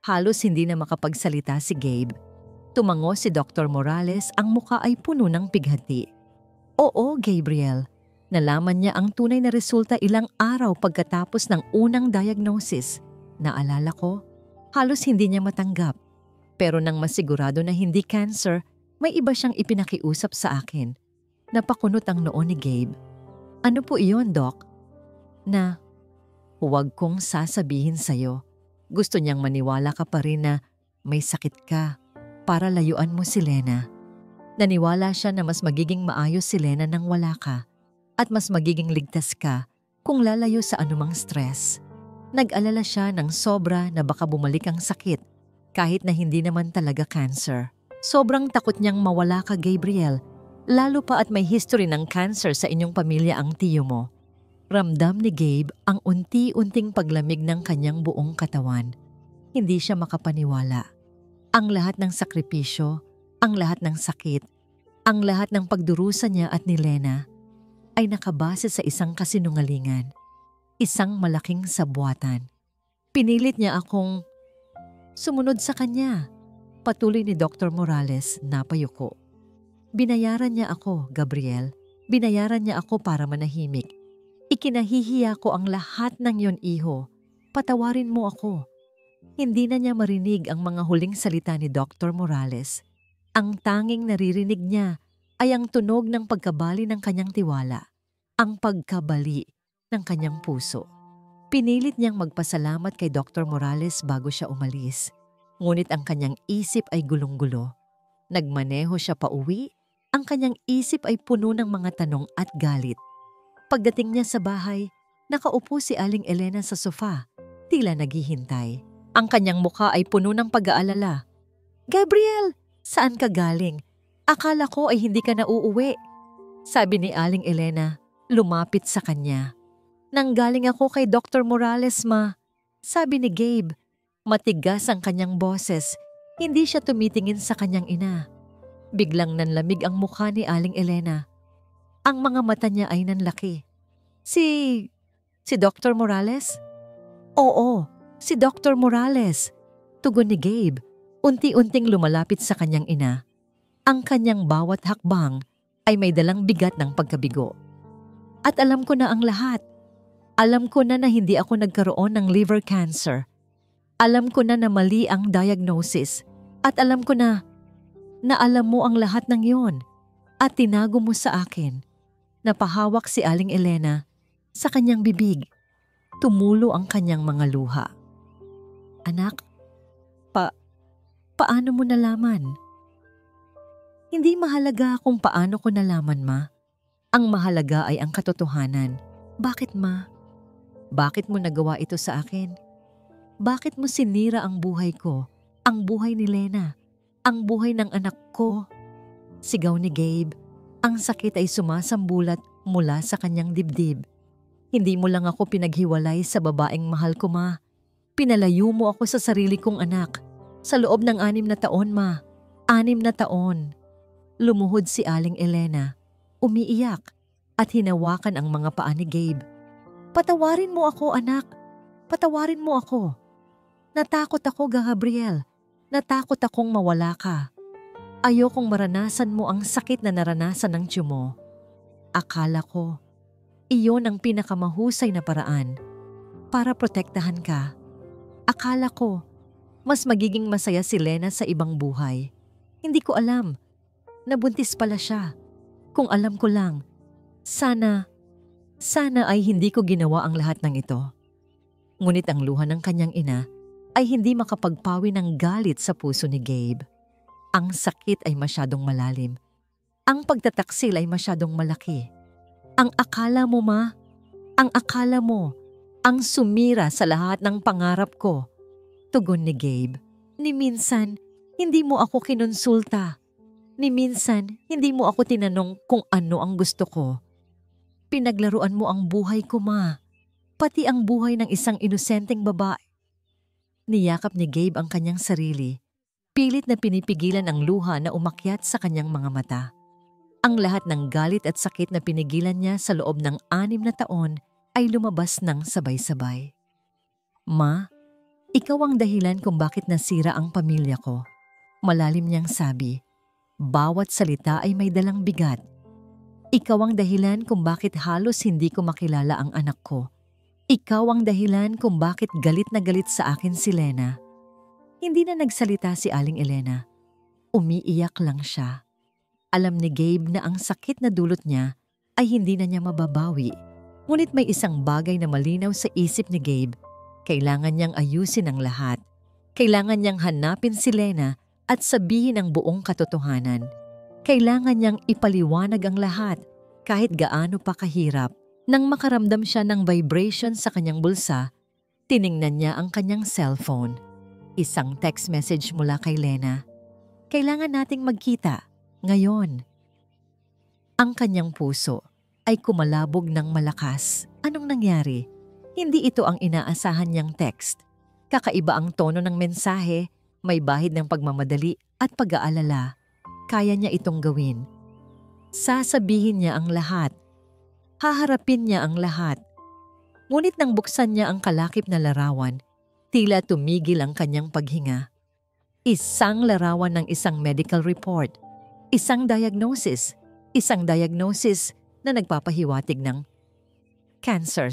Halos hindi na makapagsalita si Gabe. Tumango si Dr. Morales, ang muka ay puno ng pighati. Oo, Gabriel. Nalaman niya ang tunay na resulta ilang araw pagkatapos ng unang diagnosis. Naalala ko, halos hindi niya matanggap. Pero nang masigurado na hindi cancer, may iba siyang ipinakiusap sa akin. Napakunot ang noo ni Gabe. Ano po iyon, Doc? Na, huwag kong sasabihin sa'yo. Gusto niyang maniwala ka pa rin na may sakit ka para layuan mo si Lena. Naniwala siya na mas magiging maayos si Lena nang wala ka at mas magiging ligtas ka kung lalayo sa anumang stress. Nag-alala siya ng sobra na baka bumalik ang sakit kahit na hindi naman talaga cancer. Sobrang takot niyang mawala ka, Gabriel, lalo pa at may history ng cancer sa inyong pamilya ang tiyo mo. Ramdam ni Gabe ang unti-unting paglamig ng kanyang buong katawan. Hindi siya makapaniwala. Ang lahat ng sakripisyo, ang lahat ng sakit, ang lahat ng pagdurusa niya at ni Lena ay nakabase sa isang kasinungalingan, isang malaking sabwatan. Pinilit niya akong sumunod sa kanya. Patuloy ni Dr. Morales, napayuko. Binayaran niya ako, Gabriel. Binayaran niya ako para manahimik. Ikinahihiya ko ang lahat ng yon, iho. Patawarin mo ako. Hindi na niya marinig ang mga huling salita ni Dr. Morales. Ang tanging naririnig niya ay ang tunog ng pagkabali ng kanyang tiwala, ang pagkabali ng kanyang puso. Pinilit niyang magpasalamat kay Dr. Morales bago siya umalis. Ngunit ang kanyang isip ay gulong-gulo. Nagmaneho siya pauwi, ang kanyang isip ay puno ng mga tanong at galit. Pagdating niya sa bahay, nakaupo si Aling Elena sa sofa, tila naghihintay. Ang kanyang mukha ay puno ng pag-aalala. Gabriel, saan ka galing? Akala ko ay hindi ka na uuwi. Sabi ni Aling Elena, lumapit sa kanya. Nanggaling ako kay Dr. Morales, ma. Sabi ni Gabe. Matigas ang kanyang boses. Hindi siya tumitingin sa kanyang ina. Biglang nanlamig ang mukha ni Aling Elena. Ang mga mata niya ay nanlaki. Si Dr. Morales? Oo, si Dr. Morales. Tugon ni Gabe. Unti-unting lumalapit sa kanyang ina. Ang kanyang bawat hakbang ay may dalang bigat ng pagkabigo. At alam ko na ang lahat. Alam ko na hindi ako nagkaroon ng liver cancer. Alam ko na mali ang diagnosis. At alam ko na alam mo ang lahat ng yon. At tinago mo sa akin. Napahawak si Aling Elena sa kanyang bibig. Tumulo ang kanyang mga luha. Anak, paano mo nalaman? Hindi mahalaga kung paano ko nalaman, ma. Ang mahalaga ay ang katotohanan. Bakit, ma? Bakit mo nagawa ito sa akin? Bakit mo sinira ang buhay ko, ang buhay ni Lena, ang buhay ng anak ko? Sigaw ni Gabe. Ang sakit ay sumasambulat mula sa kanyang dibdib. Hindi mo lang ako pinaghiwalay sa babaeng mahal ko, ma. Pinalayo mo ako sa sarili kong anak. Sa loob ng 6 na taon, ma. 6 na taon. Lumuhod si Aling Elena. Umiiyak at hinawakan ang mga paa ni Gabe. Patawarin mo ako, anak. Patawarin mo ako. Natakot ako, Gabriel. Natakot akong mawala ka. Ayokong maranasan mo ang sakit na naranasan ng tiyo mo. Akala ko Iyon ang pinakamahusay na paraan para protektahan ka. Akala ko, mas magiging masaya si Lena sa ibang buhay. Hindi ko alam. Nabuntis pala siya. Kung alam ko lang, sana ay hindi ko ginawa ang lahat ng ito. Ngunit ang luha ng kanyang ina ay hindi makapagpawi ng galit sa puso ni Gabe. Ang sakit ay masyadong malalim. Ang pagtataksil ay masyadong malaki. Ang akala mo, Ma, ang sumira sa lahat ng pangarap ko. Tugon ni Gabe. Ni minsan, hindi mo ako kinonsulta. Ni minsan, hindi mo ako tinanong kung ano ang gusto ko. Pinaglaruan mo ang buhay ko, Ma. Pati ang buhay ng isang inosenteng babae. Niyakap ni Gabe ang kanyang sarili. Pilit na pinipigilan ang luha na umakyat sa kanyang mga mata. Ang lahat ng galit at sakit na pinigilan niya sa loob ng 6 na taon ay lumabas ng sabay-sabay. Ma, ikaw ang dahilan kung bakit nasira ang pamilya ko. Malalim niyang sabi, bawat salita ay may dalang bigat. Ikaw ang dahilan kung bakit halos hindi ko makilala ang anak ko. Ikaw ang dahilan kung bakit galit na galit sa akin si Lena. Hindi na nagsalita si Aling Elena. Umiiyak lang siya. Alam ni Gabe na ang sakit na dulot niya ay hindi na niya mababawi. Ngunit may isang bagay na malinaw sa isip ni Gabe. Kailangan niyang ayusin ang lahat. Kailangan niyang hanapin si Lena at sabihin ang buong katotohanan. Kailangan niyang ipaliwanag ang lahat kahit gaano pa kahirap. Nang makaramdam siya ng vibration sa kanyang bulsa, tiningnan niya ang kanyang cellphone. Isang text message mula kay Lena. Kailangan nating magkita, ngayon. Ang kanyang puso ay kumalabog ng malakas. Anong nangyari? Hindi ito ang inaasahan niyang text. Kakaiba ang tono ng mensahe, may bahid ng pagmamadali at pag-aalala. Kaya niya itong gawin. Sasabihin niya ang lahat. Haharapin niya ang lahat. Ngunit nang buksan niya ang kalakip na larawan, tila tumigil ang kanyang paghinga. Isang larawan ng isang medical report. Isang diagnosis na nagpapahiwatig ng cancer.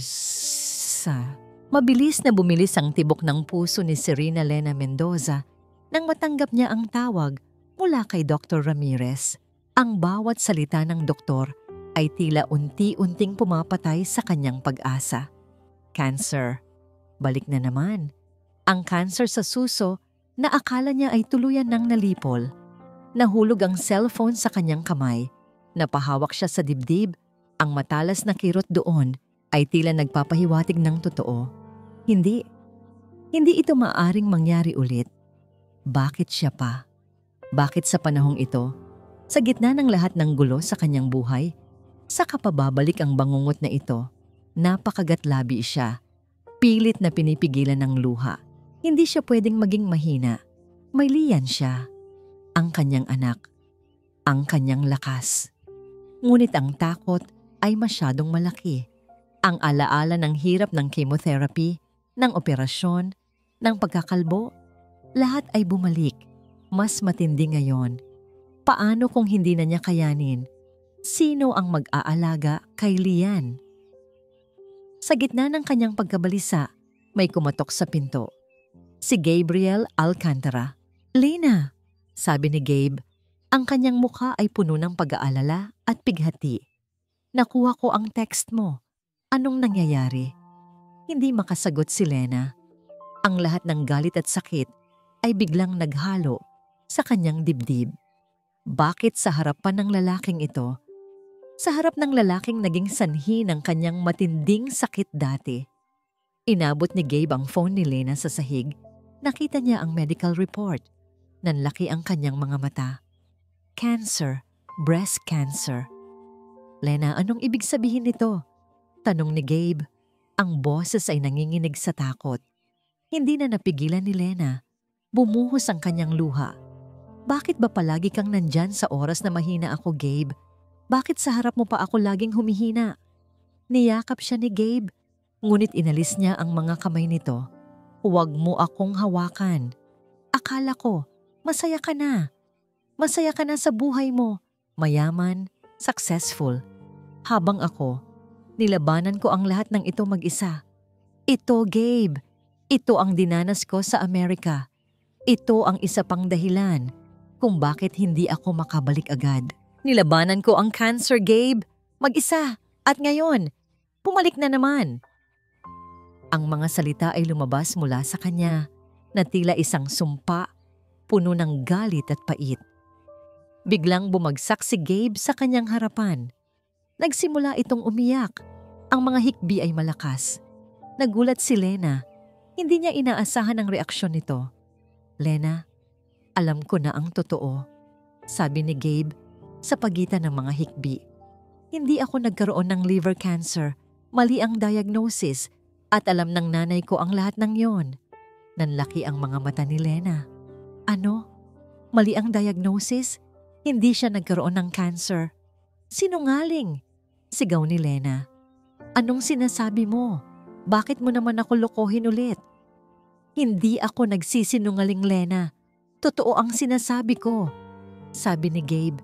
Mabilis na bumilis ang tibok ng puso ni Serena Lena Mendoza nang matanggap niya ang tawag mula kay Dr. Ramirez. Ang bawat salita ng doktor ay tila unti-unting pumapatay sa kanyang pag-asa. Cancer. Balik na naman. Ang cancer sa suso na akala niya ay tuluyan ng nalipol. Nahulog ang cellphone sa kanyang kamay. Napahawak siya sa dibdib. Ang matalas na kirot doon ay tila nagpapahiwatig ng totoo. Hindi ito maaring mangyari ulit. Bakit siya pa? Bakit sa panahong ito? Sa gitna ng lahat ng gulo sa kanyang buhay, saka pa babalik ang bangungot na ito. Napakagatlabi siya. Pilit na pinipigilan ng luha. Hindi siya pwedeng maging mahina. May liyan siya. Ang kanyang anak. Ang kanyang lakas. Ngunit ang takot ay masyadong malaki. Ang alaala ng hirap ng chemotherapy, ng operasyon, ng pagkakalbo, lahat ay bumalik. Mas matindi ngayon. Paano kung hindi na niya kayanin? Sino ang mag-aalaga kay Lian? Sa gitna ng kanyang pagkabalisa, may kumatok sa pinto. Si Gabriel Alcantara. Lena, sabi ni Gabe, ang kanyang mukha ay puno ng pag-aalala at pighati. Nakuha ko ang text mo. Anong nangyayari? Hindi makasagot si Lena. Ang lahat ng galit at sakit ay biglang naghalo sa kanyang dibdib. Bakit sa harapan ng lalaking ito? Sa harap ng lalaking naging sanhi ng kanyang matinding sakit dati. Inabot ni Gabe ang phone ni Lena sa sahig. Nakita niya ang medical report. Nanlaki ang kanyang mga mata. Cancer, breast cancer. Lena, anong ibig sabihin nito? Tanong ni Gabe. Ang boses ay nanginginig sa takot. Hindi na napigilan ni Lena. Bumuhos ang kanyang luha. Bakit ba palagi kang nandyan sa oras na mahina ako, Gabe? Bakit sa harap mo pa ako laging humihina? Niyakap siya ni Gabe, ngunit inalis niya ang mga kamay nito. Huwag mo akong hawakan. Akala ko, masaya ka na. Masaya ka na sa buhay mo. Mayaman, successful. Habang ako, Nilabanan ko ang lahat ng ito mag-isa. Ito, Gabe. Ito ang dinanas ko sa Amerika. Ito ang isa pang dahilan kung bakit hindi ako makabalik agad. Nilabanan ko ang cancer, Gabe. Mag-isa. At ngayon, pumalik na naman. Ang mga salita ay lumabas mula sa kanya na tila isang sumpa, puno ng galit at pait. Biglang bumagsak si Gabe sa kanyang harapan. Nagsimula itong umiyak. Ang mga hikbi ay malakas. Nagulat si Lena. Hindi niya inaasahan ang reaksyon nito. Lena, alam ko na ang totoo, sabi ni Gabe sa pagitan ng mga hikbi. Hindi ako nagkaroon ng liver cancer. Mali ang diagnosis at alam ng nanay ko ang lahat ng yon. Nanlaki ang mga mata ni Lena. Ano? Mali ang diagnosis? Hindi siya nagkaroon ng cancer. Sinungaling! Sigaw ni Lena. Anong sinasabi mo? Bakit mo naman ako lokohin ulit? Hindi ako nagsisinungaling, Lena. Totoo ang sinasabi ko, sabi ni Gabe.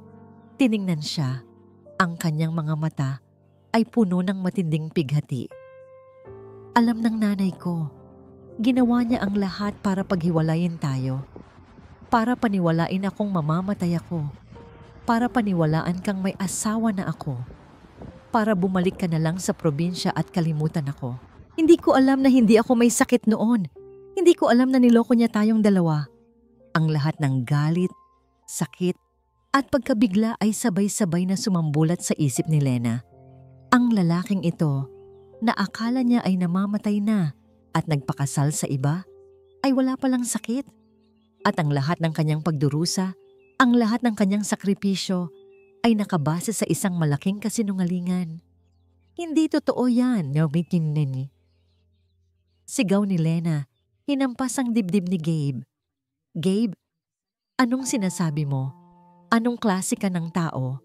Tiningnan siya. Ang kanyang mga mata ay puno ng matinding pighati. Alam ng nanay ko, ginawa niya ang lahat para paghiwalayin tayo. Para paniwalain akong mamamatay ako. Para paniwalaan kang may asawa na ako. Para bumalik ka na lang sa probinsya at kalimutan ako. Hindi ko alam na hindi ako may sakit noon. Hindi ko alam na niloko niya tayong dalawa. Ang lahat ng galit, sakit, at pagkabigla ay sabay-sabay na sumambulat sa isip ni Lena. Ang lalaking ito, na akala niya ay namamatay na at nagpakasal sa iba, ay wala palang sakit. At ang lahat ng kanyang pagdurusa, ang lahat ng kanyang sakripisyo, ay nakabase sa isang malaking kasinungalingan. Hindi totoo yan, naumitin ni. Sigaw ni Lena, hinampas ang dibdib ni Gabe. Gabe, anong sinasabi mo? Anong klase ka ng tao?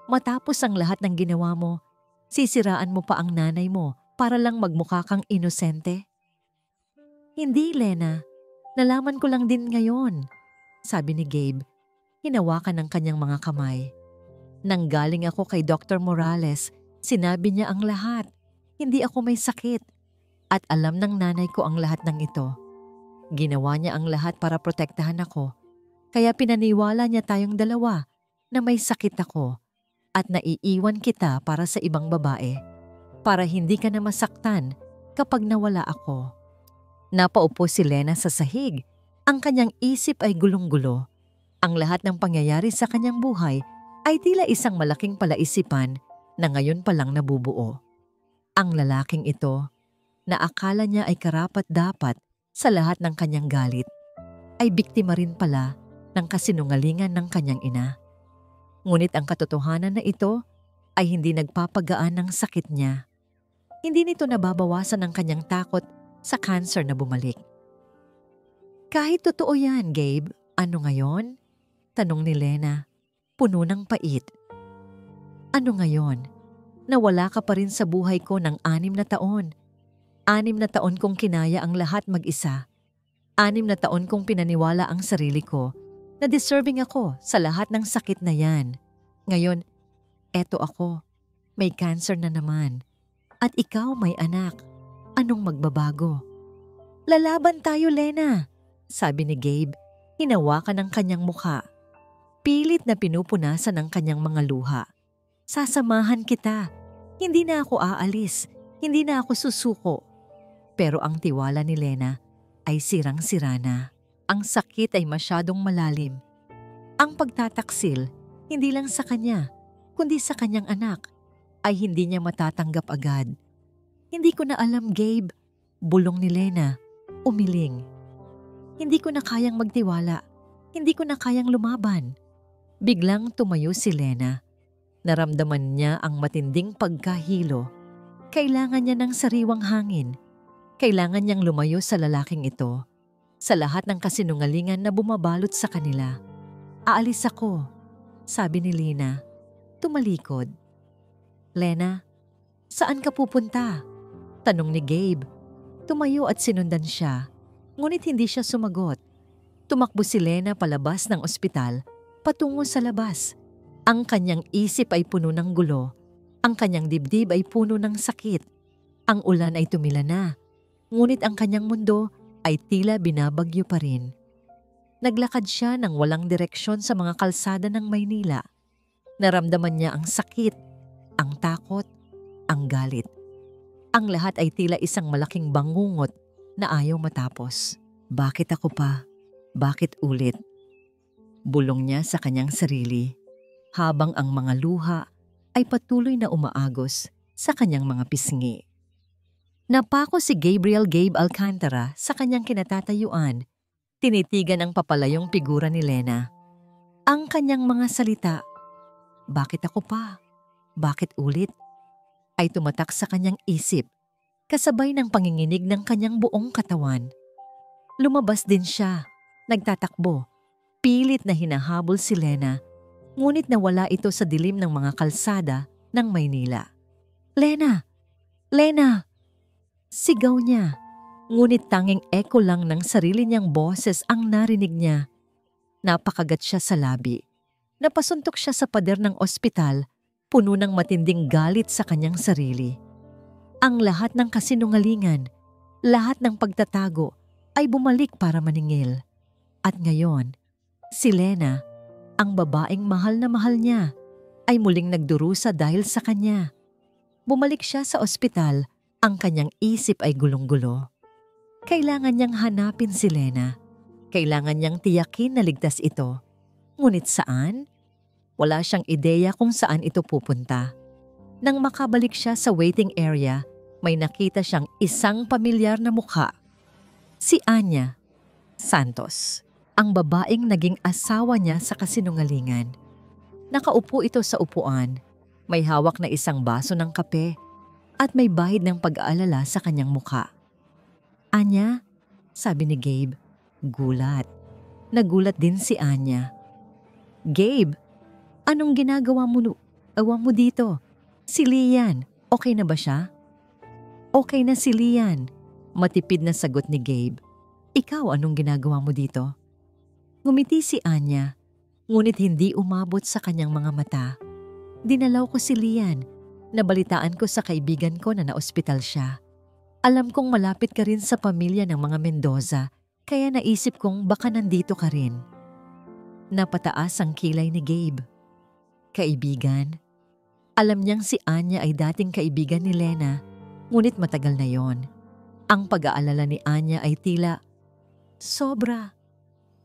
Matapos ang lahat ng ginawa mo, sisiraan mo pa ang nanay mo para lang magmukha kang inosente? Hindi, Lena. Nalaman ko lang din ngayon, sabi ni Gabe. Hinawakan ng kanyang mga kamay. Nanggaling ako kay Dr. Morales, sinabi niya ang lahat. Hindi ako may sakit. At alam ng nanay ko ang lahat ng ito. Ginawa niya ang lahat para protektahan ako. Kaya pinaniwala niya tayong dalawa na may sakit ako at naiiwan kita para sa ibang babae para hindi ka na masaktan kapag nawala ako. Napaupo si Lena sa sahig. Ang kanyang isip ay gulong-gulo. Ang lahat ng pangyayari sa kanyang buhay ay tila isang malaking palaisipan na ngayon pa lang nabubuo. Ang lalaking ito, na akala niya ay karapat-dapat sa lahat ng kanyang galit, ay biktima rin pala ng kasinungalingan ng kanyang ina. Ngunit ang katotohanan na ito ay hindi nagpapagaan ng sakit niya. Hindi nito nababawasan ang kanyang takot sa cancer na bumalik. Kahit totoo yan, Gabe, ano ngayon? Tanong ni Lena, puno ng pait. Ano ngayon? Nawala ka pa rin sa buhay ko ng 6 na taon. 6 na taon kong kinaya ang lahat mag-isa. 6 na taon kong pinaniwala ang sarili ko na deserving ako sa lahat ng sakit na yan. Ngayon, eto ako. May cancer na naman. At ikaw may anak. Anong magbabago? Lalaban tayo, Lena, sabi ni Gabe. Hinawakan ang kanyang mukha. Pilit na pinupunasan ang kanyang mga luha. Sasamahan kita. Hindi na ako aalis. Hindi na ako susuko. Pero ang tiwala ni Lena ay sirang-sira na. Ang sakit ay masyadong malalim. Ang pagtataksil, hindi lang sa kanya, kundi sa kanyang anak, ay hindi niya matatanggap agad. Hindi ko na alam, Gabe, bulong ni Lena, umiling. Hindi ko na kayang magtiwala. Hindi ko na kayang lumaban. Biglang tumayo si Lena. Naramdaman niya ang matinding pagkahilo. Kailangan niya ng sariwang hangin. Kailangan niyang lumayo sa lalaking ito. Sa lahat ng kasinungalingan na bumabalot sa kanila. Aalis ako, sabi ni Lena. Tumalikod. Lena, saan ka pupunta? Tanong ni Gabe. Tumayo at sinundan siya. Ngunit hindi siya sumagot. Tumakbo si Lena palabas ng ospital, patungo sa labas. Ang kanyang isip ay puno ng gulo. Ang kanyang dibdib ay puno ng sakit. Ang ulan ay tumila na, ngunit ang kanyang mundo ay tila binabagyo pa rin. Naglakad siya ng walang direksyon sa mga kalsada ng Maynila. Naramdaman niya ang sakit, ang takot, ang galit. Ang lahat ay tila isang malaking bangungot na ayaw matapos. Bakit ako pa? Bakit ulit? Bulong niya sa kanyang sarili, habang ang mga luha ay patuloy na umaagos sa kanyang mga pisngi. Napako si Gabe Alcantara sa kanyang kinatatayuan, tinitigan ang papalayong figura ni Lena. Ang kanyang mga salita, bakit ako pa? Bakit ulit? Ay tumatak sa kanyang isip, kasabay ng panginginig ng kanyang buong katawan. Lumabas din siya, nagtatakbo, pilit na hinahabol si Lena, ngunit nawala ito sa dilim ng mga kalsada ng Maynila. Lena! Lena! Sigaw niya, ngunit tanging echo lang ng sarili niyang boses ang narinig niya. Napakagat siya sa labi. Napasuntok siya sa pader ng ospital, puno ng matinding galit sa kanyang sarili. Ang lahat ng kasinungalingan, lahat ng pagtatago ay bumalik para maningil. At ngayon, si Lena, ang babaeng mahal na mahal niya, ay muling nagdurusa dahil sa kanya. Bumalik siya sa ospital, ang kanyang isip ay gulong-gulo. Kailangan niyang hanapin si Lena. Kailangan niyang tiyakin na ligtas ito. Ngunit saan? Wala siyang ideya kung saan ito pupunta. Nang makabalik siya sa waiting area, may nakita siyang isang pamilyar na mukha. Si Anya Santos, ang babaeng naging asawa niya sa kasinungalingan. Nakaupo ito sa upuan, may hawak na isang baso ng kape at may bahid ng pag-aalala sa kanyang mukha. Anya, sabi ni Gabe, gulat. Nagulat din si Anya. Gabe, anong ginagawa mo dito? Si Lian, okay na ba siya? Okay na si Lian, matipid na sagot ni Gabe. Ikaw, anong ginagawa mo dito? Ngumiti si Anya, ngunit hindi umabot sa kanyang mga mata. Dinalaw ko si Lian. Nabalitaan ko sa kaibigan ko na naospital siya. Alam kong malapit ka rin sa pamilya ng mga Mendoza, kaya naisip kong baka nandito ka rin. Napataas ang kilay ni Gabe. Kaibigan? Alam niyang si Anya ay dating kaibigan ni Lena, ngunit matagal na yon. Ang pag-aalala ni Anya ay tila, sobra.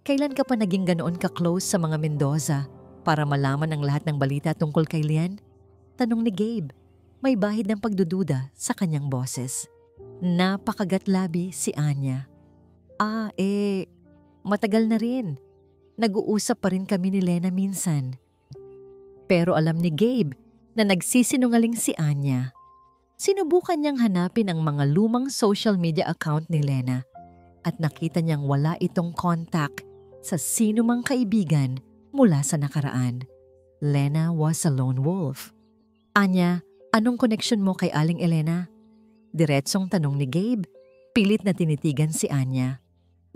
Kailan ka pa naging ganoon ka-close sa mga Mendoza para malaman ang lahat ng balita tungkol kay Lian? Tanong ni Gabe, may bahid ng pagdududa sa kanyang boses. Napakagatlabi si Anya. Matagal na rin. Nag-uusap pa rin kami ni Lena minsan. Pero alam ni Gabe na nagsisinungaling si Anya. Sinubukan niyang hanapin ang mga lumang social media account ni Lena at nakita niyang wala itong contact sa sino mang kaibigan mula sa nakaraan. Lena was a lone wolf. Anya, anong connection mo kay Aling Elena? Diretsong tanong ni Gabe. Pilit na tinitigan si Anya.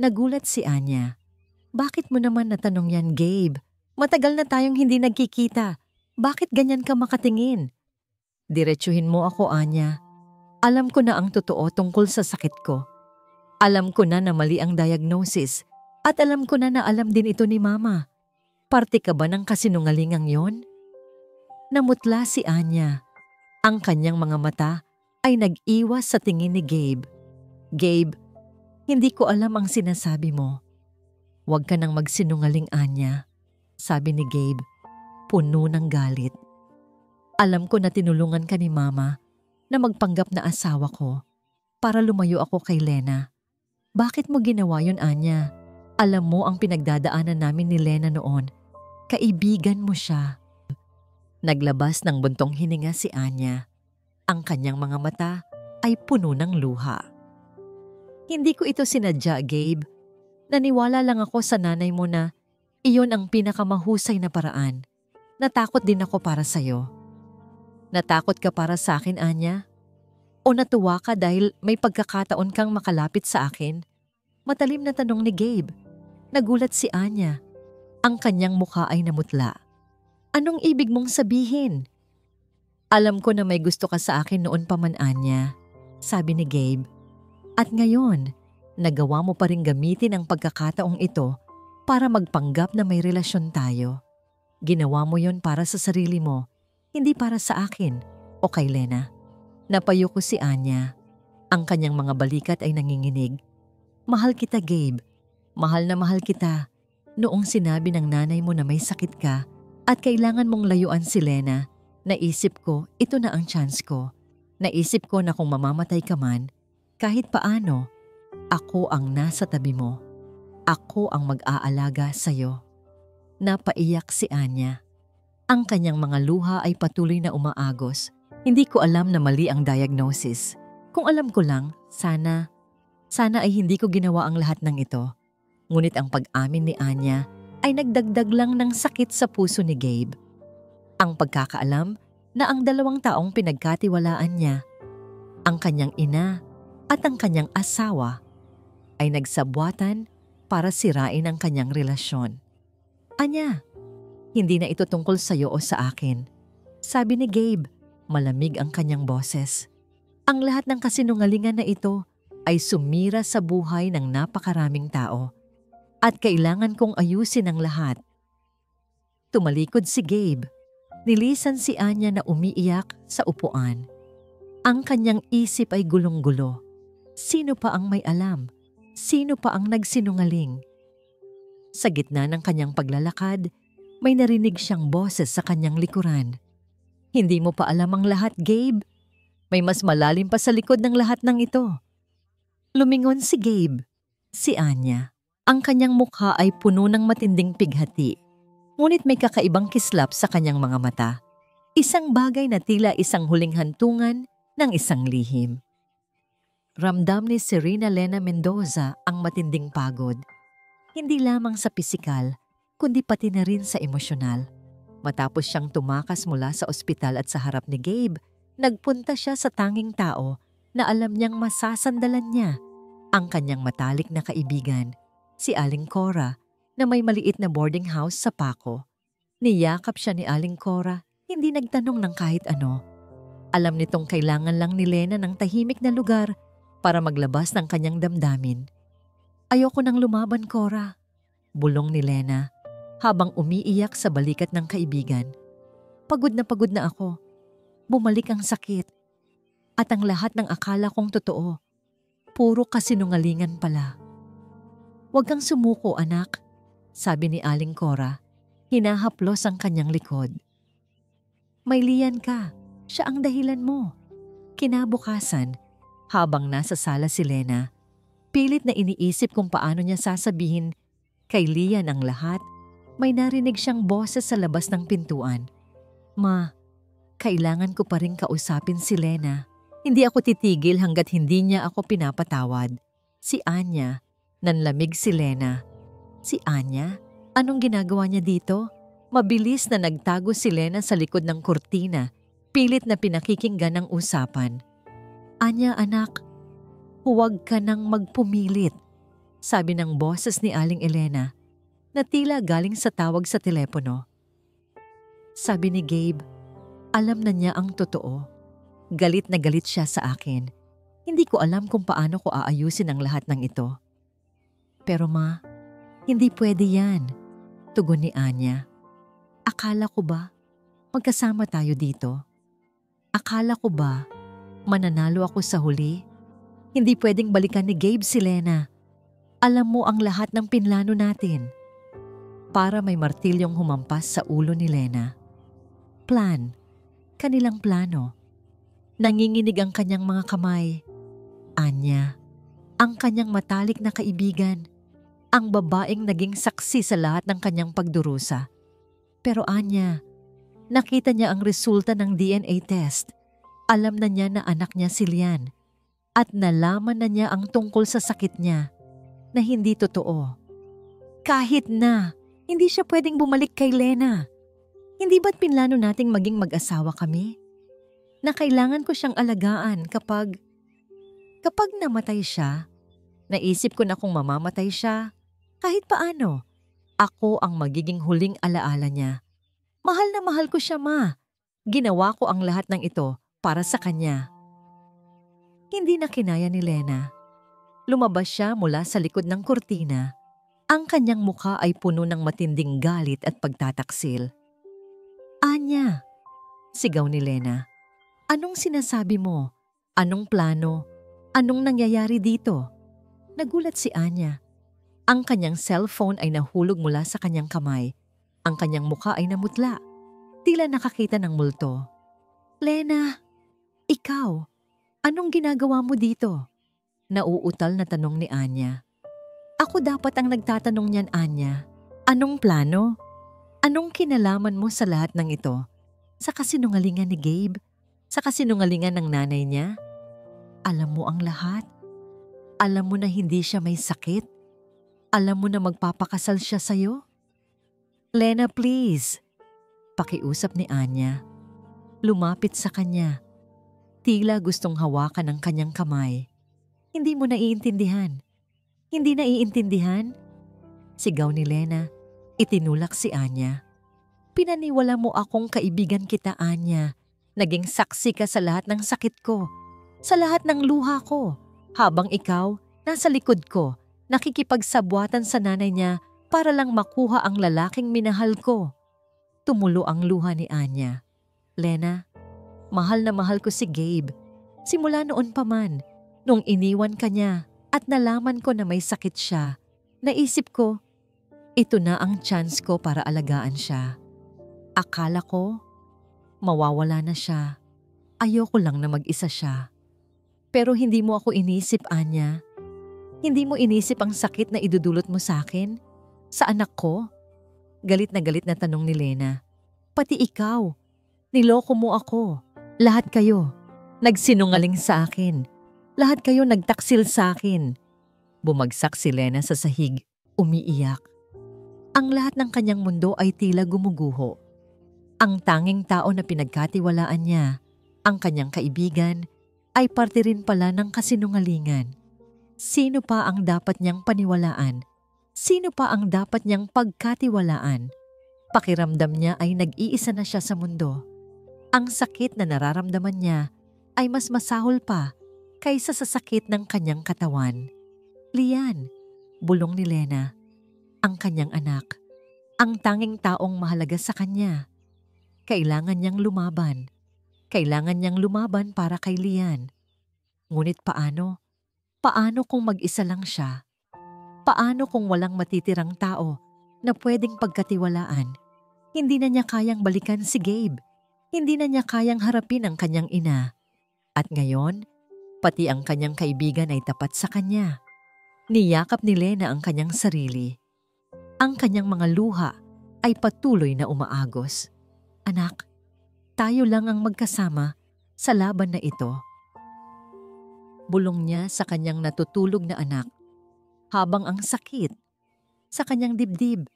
Nagulat si Anya. Bakit mo naman natanong yan, Gabe? Matagal na tayong hindi nagkikita. Bakit ganyan ka makatingin? Diretsuhin mo ako, Anya. Alam ko na ang totoo tungkol sa sakit ko. Alam ko na mali ang diagnosis. At alam ko na alam din ito ni Mama. Parte ka ba ng kasinungalingang yon? Namutla si Anya. Ang kanyang mga mata ay nag-iwas sa tingin ni Gabe. Gabe, hindi ko alam ang sinasabi mo. Huwag ka nang magsinungaling, Anya, sabi ni Gabe, puno ng galit. Alam ko na tinulungan ka ni Mama na magpanggap na asawa ko para lumayo ako kay Lena. Bakit mo ginawa yun, Anya? Alam mo ang pinagdadaanan namin ni Lena noon. Kaibigan mo siya. Naglabas ng buntong hininga si Anya. Ang kanyang mga mata ay puno ng luha. Hindi ko ito sinadya, Gabe. Naniwala lang ako sa nanay mo na iyon ang pinakamahusay na paraan. Natakot din ako para sa'yo. Natakot ka para sa akin, Anya? O natuwa ka dahil may pagkakataon kang makalapit sa akin? Matalim na tanong ni Gabe. Nagulat si Anya. Ang kanyang mukha ay namutla. Anong ibig mong sabihin? Alam ko na may gusto ka sa akin noon pa man, Anya, sabi ni Gabe. At ngayon, nagawa mo pa rin gamitin ang pagkakataong ito para magpanggap na may relasyon tayo. Ginawa mo yon para sa sarili mo, hindi para sa akin o kay Lena. Napayo ko si Anya. Ang kanyang mga balikat ay nanginginig. Mahal kita, Gabe. Mahal na mahal kita. Noong sinabi ng nanay mo na may sakit ka at kailangan mong layuan si Lena, naisip ko ito na ang chance ko. Naisip ko na kung mamamatay ka man, kahit paano, ako ang nasa tabi mo. Ako ang mag-aalaga sa'yo. Napaiyak si Anya. Ang kanyang mga luha ay patuloy na umaagos. Hindi ko alam na mali ang diagnosis. Kung alam ko lang, sana ay hindi ko ginawa ang lahat ng ito. Ngunit ang pag-amin ni Anya ay nagdagdag lang ng sakit sa puso ni Gabe. Ang pagkakaalam na ang 2 taong pinagkatiwalaan niya, ang kanyang ina at ang kanyang asawa, ay nagsabwatan para sirain ang kanyang relasyon. Anya, hindi na ito tungkol sa'yo o sa akin. Sabi ni Gabe, malamig ang kanyang boses. Ang lahat ng kasinungalingan na ito ay sumira sa buhay ng napakaraming tao. At kailangan kong ayusin ang lahat. Tumalikod si Gabe. Nilisan si Anya na umiiyak sa upuan. Ang kanyang isip ay gulong-gulo. Sino pa ang may alam? Sino pa ang nagsinungaling? Sa gitna ng kanyang paglalakad, may narinig siyang boses sa kanyang likuran. Hindi mo pa alam ang lahat, Gabe. May mas malalim pa sa likod ng lahat ng ito. Lumingon si Gabe. Si Anya. Ang kanyang mukha ay puno ng matinding pighati. Ngunit may kakaibang kislap sa kanyang mga mata. Isang bagay na tila isang huling hantungan ng isang lihim. Ramdam ni Serena Lena Mendoza ang matinding pagod. Hindi lamang sa pisikal, kundi pati na rin sa emosyonal. Matapos siyang tumakas mula sa ospital at sa harap ni Gabe, nagpunta siya sa tanging tao na alam niyang masasandalan niya, ang kanyang matalik na kaibigan, si Aling Cora, na may maliit na boarding house sa Paco. Niyakap siya ni Aling Cora, hindi nagtanong ng kahit ano. Alam nitong kailangan lang ni Lena ng tahimik na lugar para maglabas ng kanyang damdamin. Ayoko nang lumaban, Cora, bulong ni Lena habang umiiyak sa balikat ng kaibigan. Pagod na ako. Bumalik ang sakit. At ang lahat ng akala kong totoo, puro kasinungalingan pala. Huwag kang sumuko, anak, sabi ni Aling Cora, hinahaplos ang kanyang likod. May Lian ka, siya ang dahilan mo. Kinabukasan, habang nasa sala si Lena, pilit na iniisip kung paano niya sasabihin kay Lian ang lahat, may narinig siyang boses sa labas ng pintuan. Ma, kailangan ko pa rin kausapin si Lena. Hindi ako titigil hanggat hindi niya ako pinapatawad. Si Anya. Nanlamig si Lena. Si Anya? Anong ginagawa niya dito? Mabilis na nagtago si Lena sa likod ng kurtina, pilit na pinakikinggan ang usapan. Anya, anak, huwag ka nang magpumilit, sabi ng boses ni Aling Elena, na tila galing sa tawag sa telepono. Sabi ni Gabe, alam na niya ang totoo. Galit na galit siya sa akin. Hindi ko alam kung paano ko aayusin ang lahat ng ito. Pero ma, hindi pwede yan, tugon ni Anya. Akala ko ba magkasama tayo dito? Akala ko ba mananalo ako sa huli? Hindi pwedeng balikan ni Gabe si Lena. Alam mo ang lahat ng pinlano natin. Para may martilyong humampas sa ulo ni Lena. Plan. Kanilang plano. Nanginginig ang kanyang mga kamay. Anya, ang kanyang matalik na kaibigan, ang babaeng naging saksi sa lahat ng kanyang pagdurusa. Pero Anya, nakita niya ang resulta ng DNA test. Alam na niya na anak niya si Lian. At nalaman na niya ang tungkol sa sakit niya na hindi totoo. Kahit na, hindi siya pwedeng bumalik kay Lena. Hindi ba't pinlano nating maging mag-asawa kami? Na kailangan ko siyang alagaan kapag namatay siya. Naisip ko na kung mamamatay siya, kahit paano, ako ang magiging huling alaala niya. Mahal na mahal ko siya, ma. Ginawa ko ang lahat ng ito para sa kanya. Hindi na kinaya ni Lena. Lumabas siya mula sa likod ng kurtina. Ang kanyang mukha ay puno ng matinding galit at pagtataksil. "Anya!" sigaw ni Lena. "Anong sinasabi mo? Anong plano? Anong nangyayari dito?" Nagulat si Anya. Ang kanyang cellphone ay nahulog mula sa kanyang kamay. Ang kanyang mukha ay namutla. Tila nakakita ng multo. "Lena, ikaw, anong ginagawa mo dito?" Nauutal na tanong ni Anya. "Ako dapat ang nagtatanong niyan, Anya. Anong plano? Anong kinalaman mo sa lahat ng ito? Sa kasinungalingan ni Gabe? Sa kasinungalingan ng nanay niya? Alam mo ang lahat. Alam mo na hindi siya may sakit. Alam mo na magpapakasal siya sa'yo. Lena, please." Pakiusap ni Anya. Lumapit sa kanya. Tila gustong hawakan ang kanyang kamay. "Hindi mo naiintindihan. Hindi naiintindihan?" Sigaw ni Lena. Itinulak si Anya. "Pinaniwala mo akong kaibigan kita, Anya. Naging saksi ka sa lahat ng sakit ko. Sa lahat ng luha ko. Habang ikaw, nasa likod ko, nakikipagsabwatan sa nanay niya para lang makuha ang lalaking minahal ko." Tumulo ang luha ni Anya. "Lena, mahal na mahal ko si Gabe. Simula noon pa man, nung iniwan ka niya at nalaman ko na may sakit siya, naisip ko, ito na ang chance ko para alagaan siya. Akala ko, mawawala na siya. Ayoko lang na mag-isa siya. Pero hindi mo ako inisip, Anya. Hindi mo inisip ang sakit na idudulot mo sa akin? Sa anak ko?" Galit na tanong ni Lena. "Pati ikaw. Niloko mo ako. Lahat kayo. Nagsinungaling sa akin. Lahat kayo nagtaksil sa akin." Bumagsak si Lena sa sahig, umiiyak. Ang lahat ng kanyang mundo ay tila gumuguho. Ang tanging tao na pinagkatiwalaan niya, ang kanyang kaibigan, ay parte rin pala ng kasinungalingan. Sino pa ang dapat niyang paniwalaan? Sino pa ang dapat niyang pagkatiwalaan? Pakiramdam niya ay nag-iisa na siya sa mundo. Ang sakit na nararamdaman niya ay mas masahol pa kaysa sa sakit ng kanyang katawan. Lian, bulong ni Lena, ang kanyang anak, ang tanging taong mahalaga sa kanya. Kailangan niyang lumaban. Kailangan niyang lumaban para kay Lian. Ngunit paano? Paano kung mag-isa lang siya? Paano kung walang matitirang tao na pwedeng pagkatiwalaan? Hindi na niya kayang balikan si Gabe. Hindi na niya kayang harapin ang kanyang ina. At ngayon, pati ang kanyang kaibigan ay tapat sa kanya. Niyakap ni Lena ang kanyang sarili. Ang kanyang mga luha ay patuloy na umaagos. "Anak, tayo lang ang magkasama sa laban na ito." Bulong niya sa kanyang natutulog na anak, habang ang sakit sa kanyang dibdib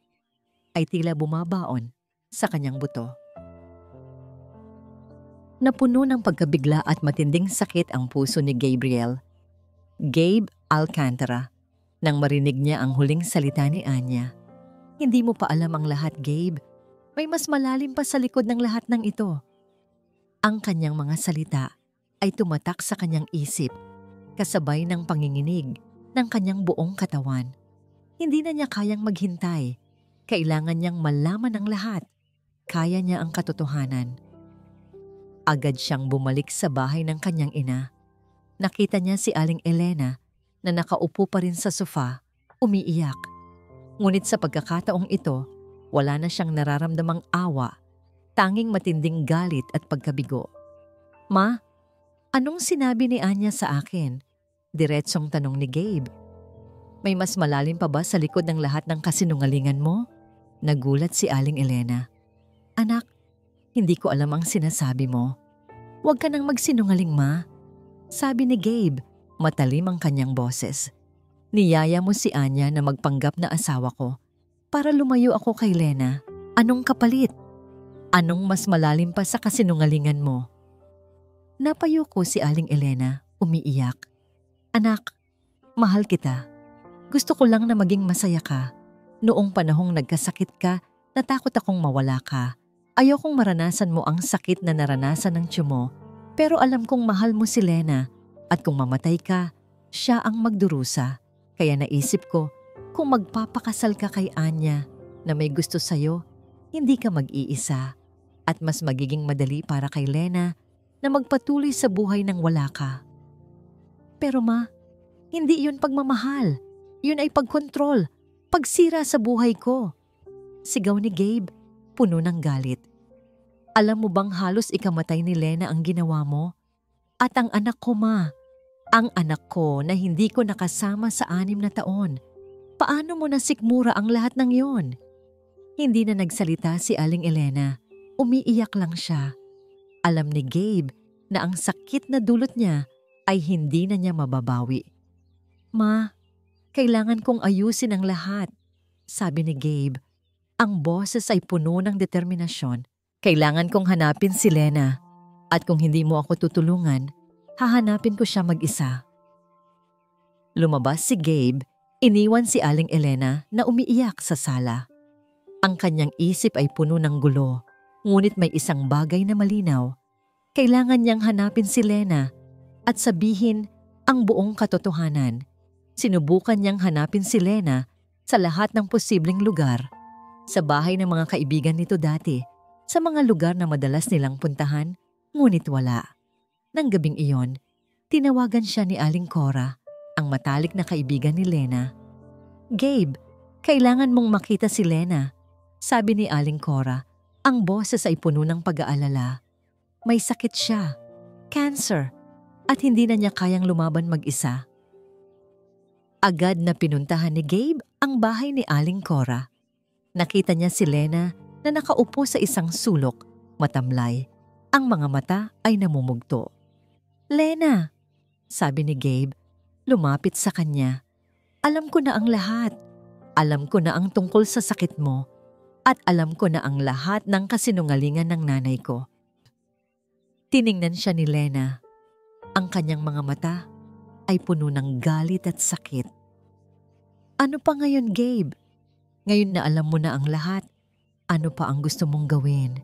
ay tila bumabaon sa kanyang buto. Napuno ng pagkabigla at matinding sakit ang puso ni Gabriel. Gabe Alcantara, nang marinig niya ang huling salita ni Anya. "Hindi mo pa alam ang lahat, Gabe. May mas malalim pa sa likod ng lahat ng ito." Ang kanyang mga salita ay tumatak sa kanyang isip, kasabay ng panginginig ng kanyang buong katawan. Hindi na niya kayang maghintay. Kailangan niyang malaman ang lahat. Kaya niya ang katotohanan. Agad siyang bumalik sa bahay ng kanyang ina. Nakita niya si Aling Elena na nakaupo pa rin sa sofa, umiiyak. Ngunit sa pagkakataong ito, wala na siyang nararamdamang awa, tanging matinding galit at pagkabigo. "Ma, anong sinabi ni Anya sa akin?" Diretsong tanong ni Gabe. "May mas malalim pa ba sa likod ng lahat ng kasinungalingan mo?" Nagulat si Aling Elena. "Anak, hindi ko alam ang sinasabi mo. Huwag ka nang magsinungaling, Ma." Sabi ni Gabe, matalim ang kanyang boses. "Niyaya mo si Anya na magpanggap na asawa ko para lumayo ako kay Lena. Anong kapalit? Anong mas malalim pa sa kasinungalingan mo?" Napayuko si Aling Elena, umiiyak. "Anak, mahal kita. Gusto ko lang na maging masaya ka. Noong panahong nagkasakit ka, natakot akong mawala ka. Ayokong maranasan mo ang sakit na naranasan ng tiyo mo, pero alam kong mahal mo si Lena at kung mamatay ka, siya ang magdurusa. Kaya naisip ko, kung magpapakasal ka kay Anya na may gusto sa'yo, hindi ka mag-iisa at mas magiging madali para kay Lena na magpatuloy sa buhay nang wala ka. Pero ma, hindi yun pagmamahal. Yun ay pagkontrol, pagsira sa buhay ko. Sigaw ni Gabe, puno ng galit. Alam mo bang halos ikamatay ni Lena ang ginawa mo? At ang anak ko, ma. Ang anak ko na hindi ko nakasama sa 6 na taon. Paano mo nasikmura ang lahat ng yon? Hindi na nagsalita si Aling Elena. Umiiyak lang siya. Alam ni Gabe na ang sakit na dulot niya ay hindi na niya mababawi. Ma, kailangan kong ayusin ang lahat, sabi ni Gabe. Ang boses ay puno ng determinasyon. Kailangan kong hanapin si Lena. At kung hindi mo ako tutulungan, hahanapin ko siya mag-isa. Lumabas si Gabe, iniwan si Aling Elena na umiiyak sa sala. Ang kanyang isip ay puno ng gulo, ngunit may isang bagay na malinaw. Kailangan niyang hanapin si Lena at sabihin ang buong katotohanan. Sinubukan niyang hanapin si Lena sa lahat ng posibleng lugar. Sa bahay ng mga kaibigan nito dati, sa mga lugar na madalas nilang puntahan, ngunit wala. Nang gabing iyon, tinawagan siya ni Aling Cora, ang matalik na kaibigan ni Lena. Gabe, kailangan mong makita si Lena, sabi ni Aling Cora. Ang boses ay puno ng pag-aalala. May sakit siya, cancer, at hindi na niya kayang lumaban mag-isa. Agad na pinuntahan ni Gabe ang bahay ni Aling Cora. Nakita niya si Lena na nakaupo sa isang sulok, matamlay. Ang mga mata ay namumugto. Lena, sabi ni Gabe, lumapit sa kanya. Alam ko na ang lahat. Alam ko na ang tungkol sa sakit mo. At alam ko na ang lahat ng kasinungalingan ng nanay ko. Tiningnan siya ni Lena. Ang kanyang mga mata ay puno ng galit at sakit. Ano pa ngayon, Gabe? Ngayon na alam mo na ang lahat, ano pa ang gusto mong gawin?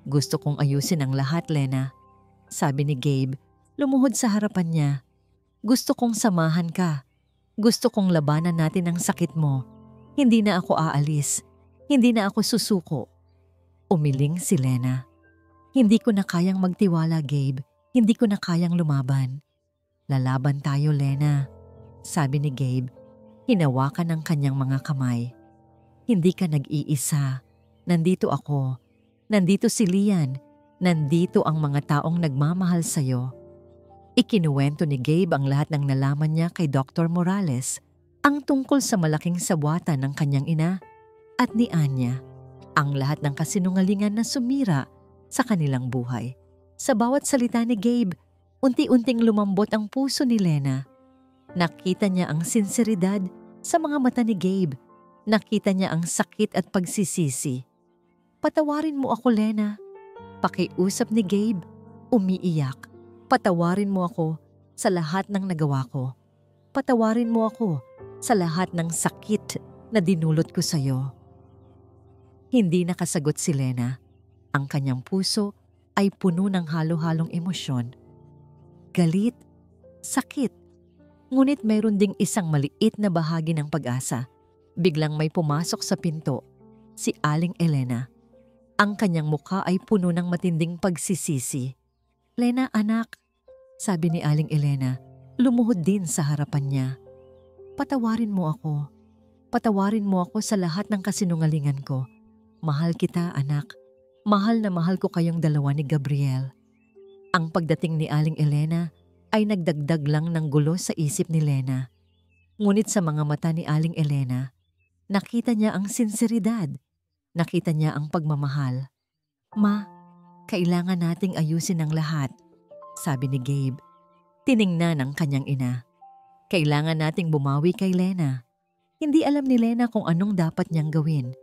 Gusto kong ayusin ang lahat, Lena, sabi ni Gabe, lumuhod sa harapan niya. Gusto kong samahan ka. Gusto kong labanan natin ang sakit mo. Hindi na ako aalis. Hindi na ako susuko. Umiling si Lena. Hindi ko na kayang magtiwala, Gabe. Hindi ko na kayang lumaban. Lalaban tayo, Lena, sabi ni Gabe. Hinawakan ang kanyang mga kamay. Hindi ka nag-iisa. Nandito ako. Nandito si Lian. Nandito ang mga taong nagmamahal sa'yo. Ikinuwento ni Gabe ang lahat ng nalaman niya kay Dr. Morales, ang tungkol sa malaking sabwatan ng kanyang ina at ni Anya, ang lahat ng kasinungalingan na sumira sa kanilang buhay. Sa bawat salita ni Gabe, unti-unting lumambot ang puso ni Lena. Nakita niya ang sinseridad sa mga mata ni Gabe. Nakita niya ang sakit at pagsisisi. Patawarin mo ako, Lena. Pakiusap ni Gabe, umiiyak. Patawarin mo ako sa lahat ng nagawa ko. Patawarin mo ako sa lahat ng sakit na dinulot ko sa iyo. Hindi nakasagot si Lena. Ang kanyang puso ay puno ng halo-halong emosyon. Galit, sakit. Ngunit mayroon ding isang maliit na bahagi ng pag-asa. Biglang may pumasok sa pinto, si Aling Elena. Ang kanyang mukha ay puno ng matinding pagsisisi. Lena, anak, sabi ni Aling Elena, lumuhod din sa harapan niya. Patawarin mo ako. Patawarin mo ako sa lahat ng kasinungalingan ko. Mahal kita, anak. Mahal na mahal ko kayong dalawa ni Gabriel. Ang pagdating ni Aling Elena ay nagdagdag lang ng gulo sa isip ni Lena. Ngunit sa mga mata ni Aling Elena, nakita niya ang sinseridad. Nakita niya ang pagmamahal. Ma, kailangan nating ayusin ang lahat, sabi ni Gabe. Tiningnan ang kanyang ina. Kailangan nating bumawi kay Lena. Hindi alam ni Lena kung anong dapat niyang gawin.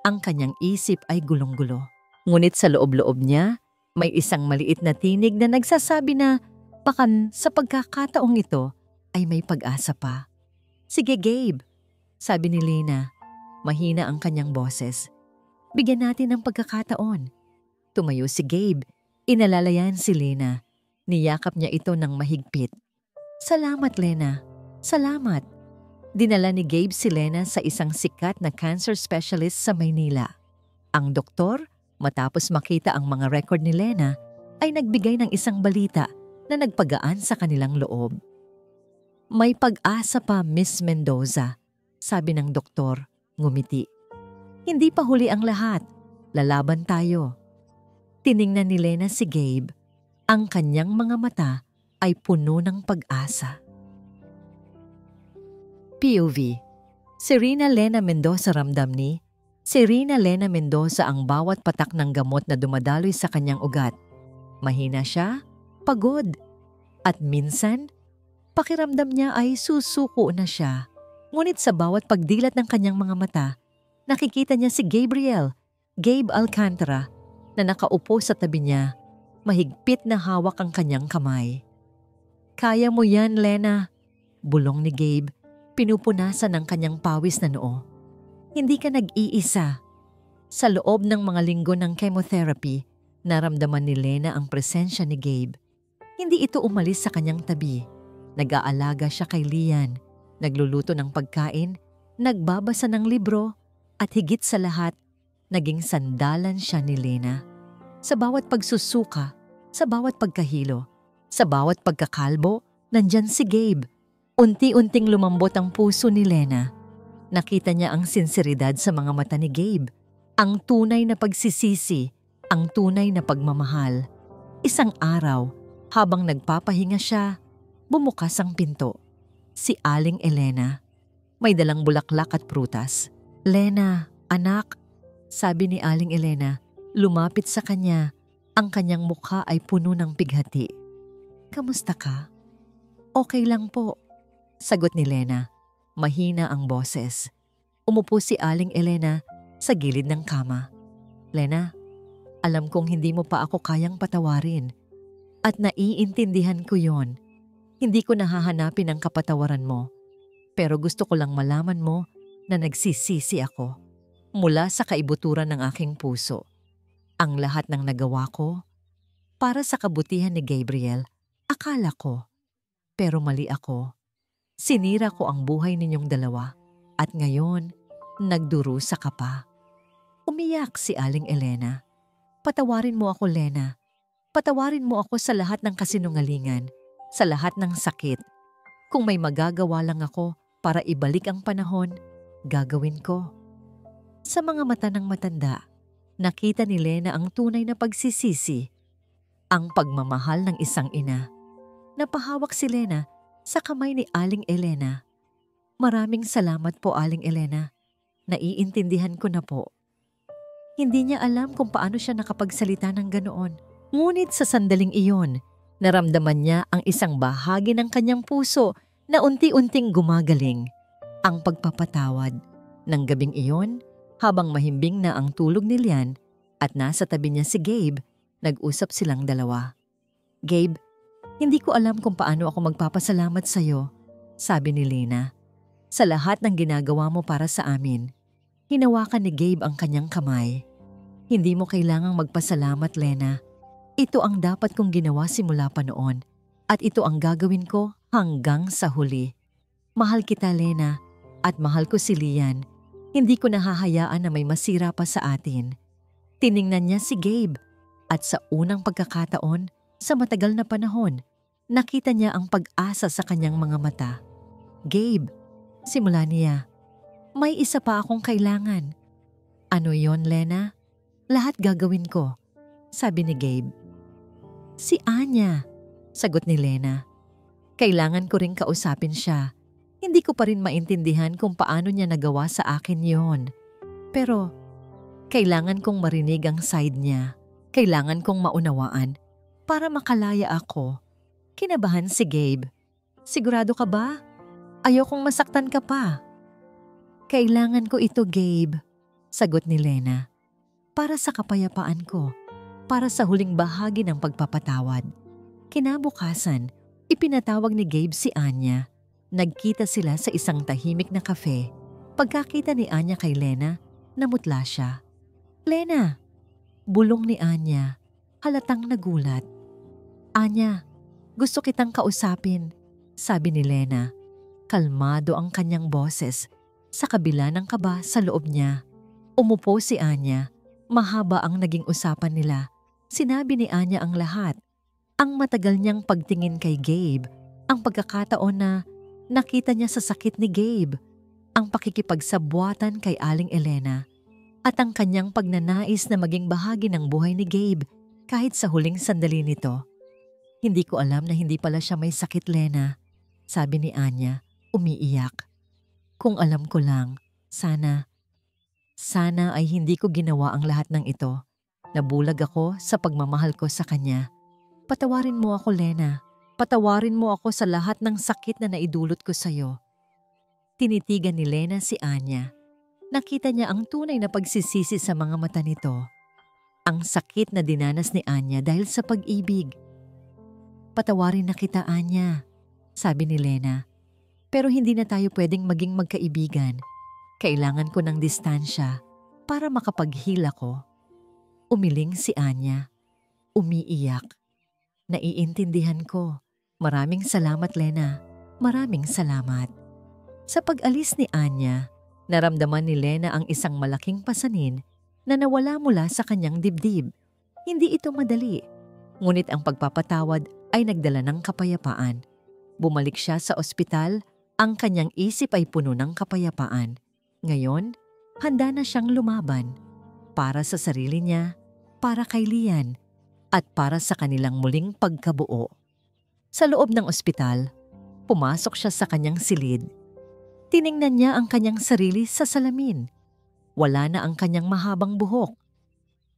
Ang kanyang isip ay gulong-gulo. Ngunit sa loob-loob niya, may isang maliit na tinig na nagsasabi na baka sa pagkakataong ito ay may pag-asa pa. Sige, Gabe, sabi ni Lena. Mahina ang kanyang boses. Bigyan natin ng pagkakataon. Tumayo si Gabe. Inalalayan si Lena. Niyakap niya ito ng mahigpit. Salamat, Lena. Salamat. Dinala ni Gabe si Lena sa isang sikat na cancer specialist sa Maynila. Ang doktor, matapos makita ang mga record ni Lena, ay nagbigay ng isang balita na nagpagaan sa kanilang loob. May pag-asa pa, Miss Mendoza, sabi ng doktor, ngumiti. Hindi pa huli ang lahat. Lalaban tayo. Tiningnan ni Lena si Gabe. Ang kanyang mga mata ay puno ng pag-asa. POV. Si Rina Lena Mendoza ramdam ni si Rina Lena Mendoza ang bawat patak ng gamot na dumadaloy sa kanyang ugat. Mahina siya, pagod. At minsan, pakiramdam niya ay susuko na siya. Ngunit sa bawat pagdilat ng kanyang mga mata, nakikita niya si Gabe Alcantara, na nakaupo sa tabi niya, mahigpit na hawak ang kanyang kamay. Kaya mo yan, Lena, bulong ni Gabe, pinupunasan ng kanyang pawis na noo. Hindi ka nag-iisa. Sa loob ng mga linggo ng chemotherapy, naramdaman ni Lena ang presensya ni Gabe. Hindi ito umalis sa kanyang tabi. Nag-aalaga siya kay Lian, nagluluto ng pagkain, nagbabasa ng libro, at higit sa lahat, naging sandalan siya ni Lena. Sa bawat pagsusuka, sa bawat pagkahilo, sa bawat pagkakalbo, nandyan si Gabe. Unti-unting lumambot ang puso ni Lena. Nakita niya ang sinseridad sa mga mata ni Gabe, ang tunay na pagsisisi, ang tunay na pagmamahal. Isang araw, habang nagpapahinga siya, bumukas ang pinto. Si Aling Elena. May dalang bulaklak at prutas. Lena, anak, sabi ni Aling Elena, lumapit sa kanya. Ang kanyang mukha ay puno ng pighati. Kamusta ka? Okay lang po, sagot ni Lena. Mahina ang boses. Umupo si Aling Elena sa gilid ng kama. Lena, alam kong hindi mo pa ako kayang patawarin. At naiintindihan ko yon. Hindi ko nahahanapin ang kapatawaran mo. Pero gusto ko lang malaman mo na nagsisisi ako. Mula sa kaibuturan ng aking puso. Ang lahat ng nagawa ko, para sa kabutihan ni Gabriel, akala ko. Pero mali ako. Sinira ko ang buhay ninyong dalawa. At ngayon, nagdurusa ka pa. Umiyak si Aling Elena. Patawarin mo ako, Lena. Patawarin mo ako sa lahat ng kasinungalingan, sa lahat ng sakit. Kung may magagawa lang ako para ibalik ang panahon, gagawin ko. Sa mga mata ng matanda, nakita ni Lena ang tunay na pagsisisi, ang pagmamahal ng isang ina. Napahawak si Lena sa kamay ni Aling Elena. Maraming salamat po, Aling Elena. Naiintindihan ko na po. Hindi niya alam kung paano siya nakapagsalita ng ganoon. Ngunit sa sandaling iyon, naramdaman niya ang isang bahagi ng kanyang puso na unti-unting gumagaling. Ang pagpapatawad. Nang gabing iyon, habang mahimbing na ang tulog ni Lian at nasa tabi niya si Gabe, nag-usap silang dalawa. Gabe, hindi ko alam kung paano ako magpapasalamat sa iyo, sabi ni Lena. Sa lahat ng ginagawa mo para sa amin. Hinawakan ni Gabe ang kanyang kamay. Hindi mo kailangang magpasalamat, Lena. Ito ang dapat kong ginawa simula pa noon at ito ang gagawin ko hanggang sa huli. Mahal kita, Lena, at mahal ko si Lian. Hindi ko nahahayaan na may masira pa sa atin. Tiningnan niya si Gabe at sa unang pagkakataon, sa matagal na panahon, nakita niya ang pag-asa sa kanyang mga mata. Gabe, simula niya, may isa pa akong kailangan. Ano yon, Lena? Lahat gagawin ko, sabi ni Gabe. Si Anya, sagot ni Lena. Kailangan ko ring kausapin siya. Hindi ko pa rin maintindihan kung paano niya nagawa sa akin yon. Pero, kailangan kong marinig ang side niya. Kailangan kong maunawaan para makalaya ako. Kinabahan si Gabe. Sigurado ka ba? Ayokong masaktan ka pa. Kailangan ko ito, Gabe, sagot ni Lena. Para sa kapayapaan ko. Para sa huling bahagi ng pagpapatawad. Kinabukasan, ipinatawag ni Gabe si Anya. Nagkita sila sa isang tahimik na kafe. Pagkakita ni Anya kay Lena, namutla siya. Lena, Bulong ni Anya, halatang nagulat. Anya, gusto kitang kausapin, sabi ni Lena. Kalmado ang kanyang boses sa kabila ng kaba sa loob niya. Umupo si Anya. Mahaba ang naging usapan nila. Sinabi ni Anya ang lahat. Ang matagal niyang pagtingin kay Gabe, ang pagkakataon na nakita niya sa sakit ni Gabe, ang pakikipagsabwatan kay Aling Elena, at ang kanyang pagnanais na maging bahagi ng buhay ni Gabe kahit sa huling sandali nito. Hindi ko alam na hindi pala siya may sakit, Lena, sabi ni Anya, umiiyak. Kung alam ko lang, sana ay hindi ko ginawa ang lahat ng ito. Nabulag ako sa pagmamahal ko sa kanya. Patawarin mo ako, Lena. Patawarin mo ako sa lahat ng sakit na naidulot ko sa'yo. Tinitigan ni Lena si Anya. Nakita niya ang tunay na pagsisisi sa mga mata nito. Ang sakit na dinanas ni Anya dahil sa pag-ibig. Patawarin na kita, Anya, sabi ni Lena. Pero hindi na tayo pwedeng maging magkaibigan. Kailangan ko ng distansya para makapaghila ko. Umiling si Anya. Umiiyak. Naiintindihan ko. Maraming salamat, Lena. Maraming salamat. Sa pag-alis ni Anya, naramdaman ni Lena ang isang malaking pasanin na nawala mula sa kanyang dibdib. Hindi ito madali. Ngunit ang pagpapatawad ay nagdala ng kapayapaan. Bumalik siya sa ospital, ang kanyang isip ay puno ng kapayapaan. Ngayon, handa na siyang lumaban. Para sa sarili niya, para kay Lian, at para sa kanilang muling pagkabuo. Sa loob ng ospital, pumasok siya sa kanyang silid. Tiningnan niya ang kanyang sarili sa salamin. Wala na ang kanyang mahabang buhok.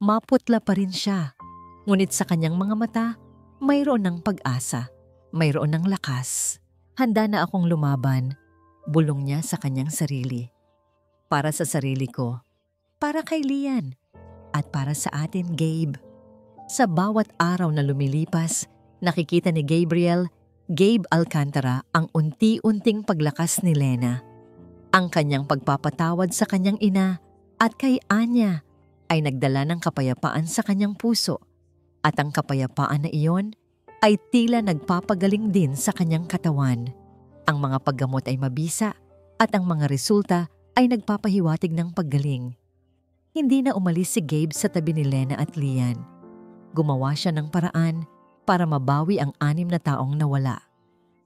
Maputla pa rin siya. Ngunit sa kanyang mga mata, mayroon ng pag-asa. Mayroon ng lakas. Handa na akong lumaban, bulong niya sa kanyang sarili. Para sa sarili ko, para kay Lian, at para sa atin, Gabe. Sa bawat araw na lumilipas, nakikita ni Gabe Alcantara ang unti-unting paglakas ni Lena. Ang kanyang pagpapatawad sa kanyang ina at kay Anya ay nagdala ng kapayapaan sa kanyang puso. At ang kapayapaan na iyon ay tila nagpapagaling din sa kanyang katawan. Ang mga paggamot ay mabisa at ang mga resulta ay nagpapahiwatig ng paggaling. Hindi na umalis si Gabe sa tabi ni Lena at Lian. Gumawa siya ng paraan para mabawi ang 6 na taong nawala.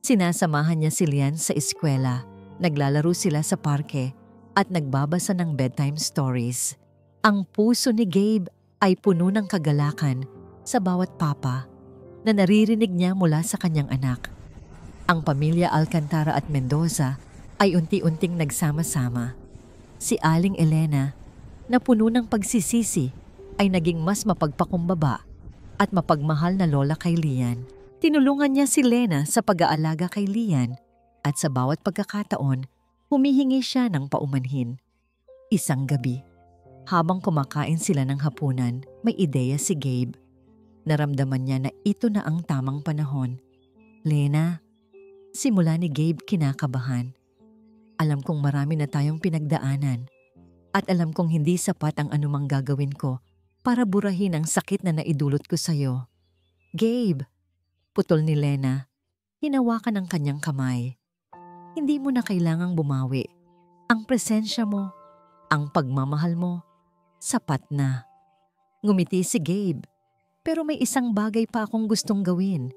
Sinasamahan niya si Lian sa eskwela, naglalaro sila sa parke at nagbabasa ng bedtime stories. Ang puso ni Gabe ay puno ng kagalakan sa bawat papa na naririnig niya mula sa kanyang anak. Ang pamilya Alcantara at Mendoza ay unti-unting nagsama-sama. Si Aling Elena, na puno ng pagsisisi, ay naging mas mapagpakumbaba at mapagmahal na lola kay Lian. Tinulungan niya si Lena sa pag-aalaga kay Lian at sa bawat pagkakataon, humihingi siya ng paumanhin. Isang gabi, habang kumakain sila ng hapunan, may ideya si Gabe. Naramdaman niya na ito na ang tamang panahon. Lena, simula ni Gabe kinakabahan. Alam kong marami na tayong pinagdaanan at alam kong hindi sapat ang anumang gagawin ko para burahin ang sakit na naidulot ko sa'yo. Gabe, putol ni Lena, hinawakan ang kanyang kamay. Hindi mo na kailangang bumawi. Ang presensya mo, ang pagmamahal mo, sapat na. Ngumiti si Gabe, pero may isang bagay pa akong gustong gawin.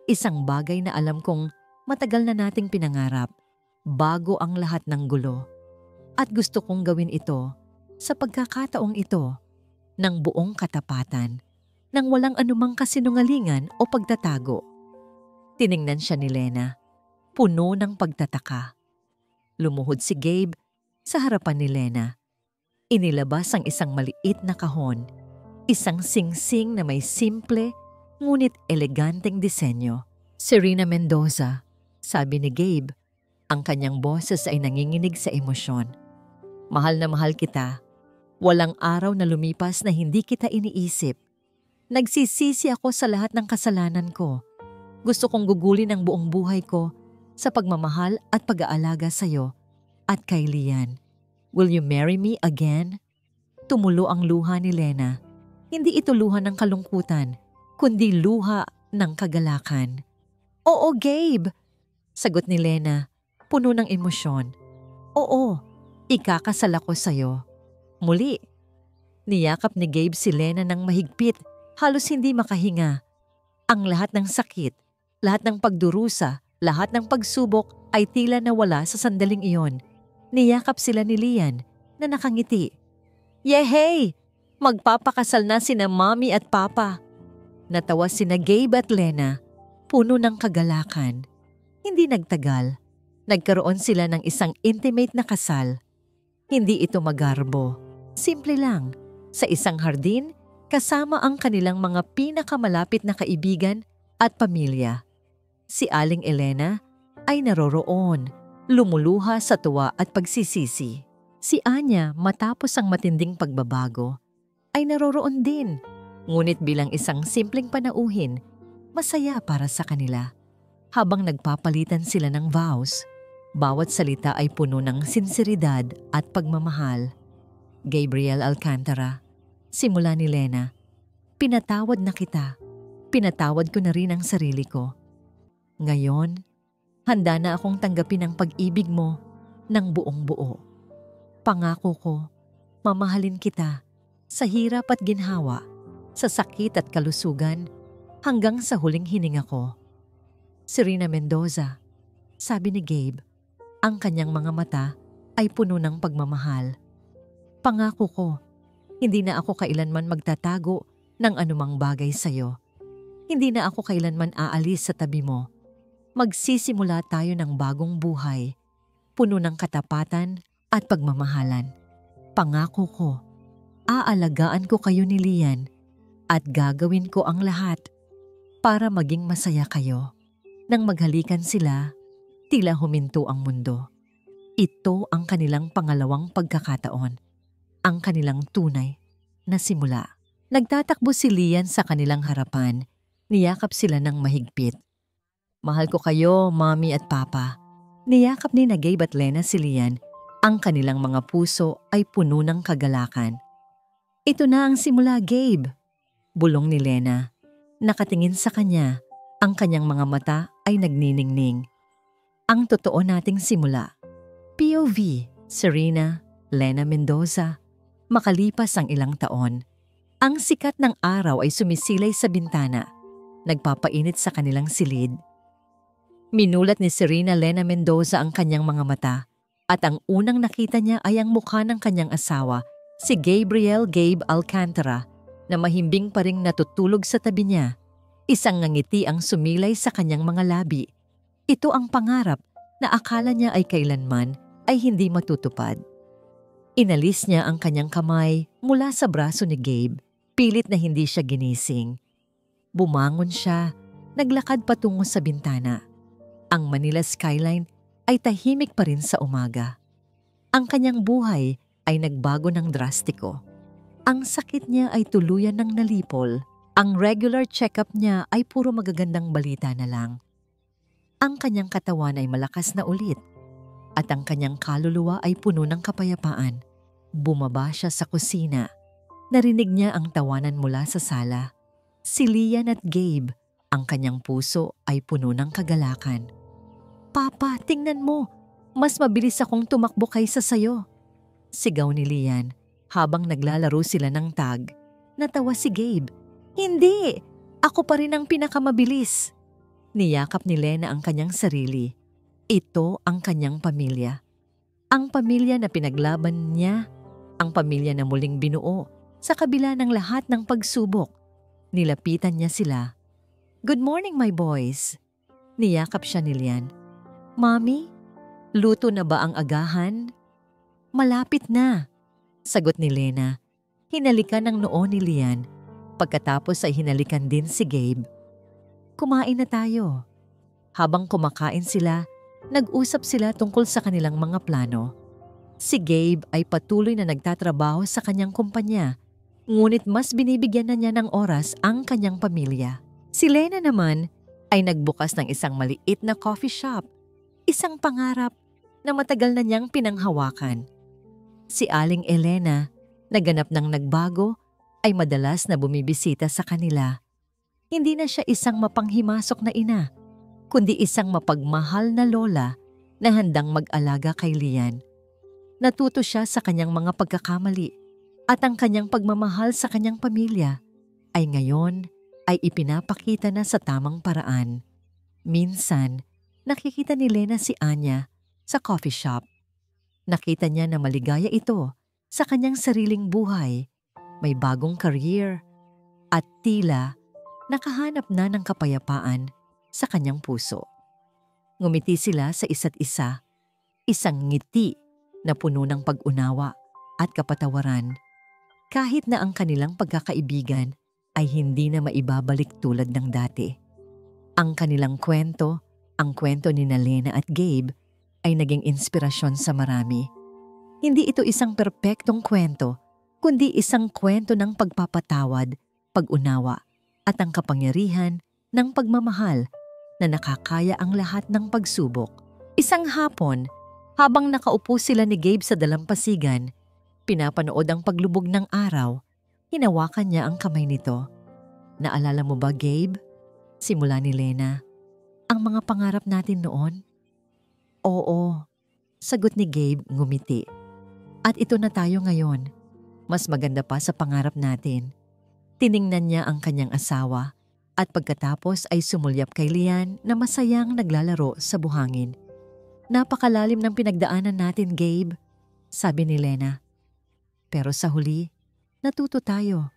Isang bagay na alam kong matagal na nating pinangarap, bago ang lahat ng gulo. At gusto kong gawin ito sa pagkakataong ito, ng buong katapatan, nang walang anumang kasinungalingan o pagtatago. Tiningnan siya ni Lena, puno ng pagtataka. Lumuhod si Gabe sa harapan ni Lena. Inilabas ang isang maliit na kahon, isang singsing na may simple ngunit eleganteng disenyo. Serena Mendoza, sabi ni Gabe, ang kanyang boses ay nanginginig sa emosyon. Mahal na mahal kita. Walang araw na lumipas na hindi kita iniisip. Nagsisisi ako sa lahat ng kasalanan ko. Gusto kong gugulin ang buong buhay ko sa pagmamahal at pag-aalaga sa'yo at kay Lian. Will you marry me again? Tumulo ang luha ni Lena. Hindi ito luha ng kalungkutan, kundi luha ng kagalakan. Oo, Gabe, sagot ni Lena, puno ng emosyon. Oo, ikakasal ako sa'yo. Muli, niyakap ni Gabe si Lena ng mahigpit, halos hindi makahinga. Ang lahat ng sakit, lahat ng pagdurusa, lahat ng pagsubok ay tila nawala sa sandaling iyon. Niyakap sila ni Lian na nakangiti. Yehey! Magpapakasal na sina Mommy at Papa. Natawa sina Gabe at Lena, puno ng kagalakan. Hindi nagtagal, nagkaroon sila ng isang intimate na kasal. Hindi ito magarbo. Simple lang, sa isang hardin, kasama ang kanilang mga pinakamalapit na kaibigan at pamilya. Si Aling Elena ay naroroon, lumuluha sa tuwa at pagsisisi. Si Anya, matapos ang matinding pagbabago, ay naroroon din. Ngunit bilang isang simpleng panauhin, masaya para sa kanila. Habang nagpapalitan sila ng vows, bawat salita ay puno ng sinseridad at pagmamahal. Gabriel Alcantara, simula ni Lena, pinatawad na kita. Pinatawad ko na rin ang sarili ko. Ngayon, handa na akong tanggapin ang pag-ibig mo ng buong buo. Pangako ko, mamahalin kita sa hirap at ginhawa, sa sakit at kalusugan, hanggang sa huling hininga ko. Serena Mendoza, sabi ni Gabe, ang kanyang mga mata ay puno ng pagmamahal. Pangako ko, hindi na ako kailanman magtatago ng anumang bagay sa iyo. Hindi na ako kailanman aalis sa tabi mo. Magsisimula tayo ng bagong buhay, puno ng katapatan at pagmamahalan. Pangako ko, aalagaan ko kayo ni Lian at gagawin ko ang lahat para maging masaya kayo. Nang maghalikan sila, tila huminto ang mundo. Ito ang kanilang pangalawang pagkakataon, ang kanilang tunay na simula. Nagtatakbo si Lian sa kanilang harapan, niyakap sila ng mahigpit. Mahal ko kayo, Mommy at Papa. Niyakap ni Gabe at Lena si Lian, ang kanilang mga puso ay puno ng kagalakan. Ito na ang simula, Gabe, bulong ni Lena. Nakatingin sa kanya, ang kanyang mga mata ay nagniningning. Ang totoo nating simula. POV, Serena, Lena Mendoza. Makalipas ang ilang taon, ang sikat ng araw ay sumisilay sa bintana, nagpapainit sa kanilang silid. Minulat ni Serena Lena Mendoza ang kanyang mga mata at ang unang nakita niya ay ang mukha ng kanyang asawa, si Gabriel Gabe Alcantara, na mahimbing pa ring natutulog sa tabi niya. Isang ngiti ang sumilay sa kanyang mga labi. Ito ang pangarap na akala niya ay kailanman ay hindi matutupad. Inalis niya ang kanyang kamay mula sa braso ni Gabe, pilit na hindi siya ginising. Bumangon siya, naglakad patungo sa bintana. Ang Manila skyline ay tahimik pa rin sa umaga. Ang kanyang buhay ay nagbago ng drastiko. Ang sakit niya ay tuluyan ng nalipol. Ang regular check-up niya ay puro magagandang balita na lang. Ang kanyang katawan ay malakas na ulit at ang kanyang kaluluwa ay puno ng kapayapaan. Bumaba siya sa kusina. Narinig niya ang tawanan mula sa sala. Si Lian at Gabe, ang kanyang puso ay puno ng kagalakan. Papa, tingnan mo, mas mabilis akong tumakbo kaysa sayo. Sigaw ni Lian habang naglalaro sila ng tag. Natawa si Gabe. Hindi! Ako pa rin ang pinakamabilis. Niyakap ni Lena ang kanyang sarili. Ito ang kanyang pamilya. Ang pamilya na pinaglaban niya. Ang pamilya na muling binuo sa kabila ng lahat ng pagsubok. Nilapitan niya sila. Good morning, my boys. Niyakap siya ni Lian. Mommy, luto na ba ang agahan? Malapit na, sagot ni Lena. Hinalikan ng noo ni Lian. Pagkatapos ay hinalikan din si Gabe. Kumain na tayo. Habang kumakain sila, nag-usap sila tungkol sa kanilang mga plano. Si Gabe ay patuloy na nagtatrabaho sa kanyang kumpanya, ngunit mas binibigyan na niya ng oras ang kanyang pamilya. Si Lena naman ay nagbukas ng isang maliit na coffee shop, isang pangarap na matagal na niyang pinanghawakan. Si Aling Elena naganap ng nagbago ay madalas na bumibisita sa kanila. Hindi na siya isang mapanghimasok na ina, kundi isang mapagmahal na lola na handang mag-alaga kay Lian. Natuto siya sa kanyang mga pagkakamali at ang kanyang pagmamahal sa kanyang pamilya ay ngayon ay ipinapakita na sa tamang paraan. Minsan, nakikita ni Lena si Anya sa coffee shop. Nakita niya na maligaya ito sa kanyang sariling buhay, may bagong career, at tila nakahanap na ng kapayapaan sa kanyang puso. Ngumiti sila sa isa't isa, isang ngiti na puno ng pag-unawa at kapatawaran, kahit na ang kanilang pagkakaibigan ay hindi na maibabalik tulad ng dati. Ang kanilang kwento, ang kwento ni Lena at Gabe, ay naging inspirasyon sa marami. Hindi ito isang perpektong kwento, kundi isang kwento ng pagpapatawad, pag-unawa, at ang kapangyarihan ng pagmamahal na nakakaya ang lahat ng pagsubok. Isang hapon, habang nakaupo sila ni Gabe sa dalampasigan, pinapanood ang paglubog ng araw, hinawakan niya ang kamay nito. Naalala mo ba, Gabe? Simula ni Lena. Ang mga pangarap natin noon? Oo, sagot ni Gabe ngumiti. At ito na tayo ngayon. Mas maganda pa sa pangarap natin. Tiningnan niya ang kanyang asawa at pagkatapos ay sumulyap kay Lian na masayang naglalaro sa buhangin. Napakalalim ng pinagdaanan natin, Gabe, sabi ni Lena. Pero sa huli, natuto tayo.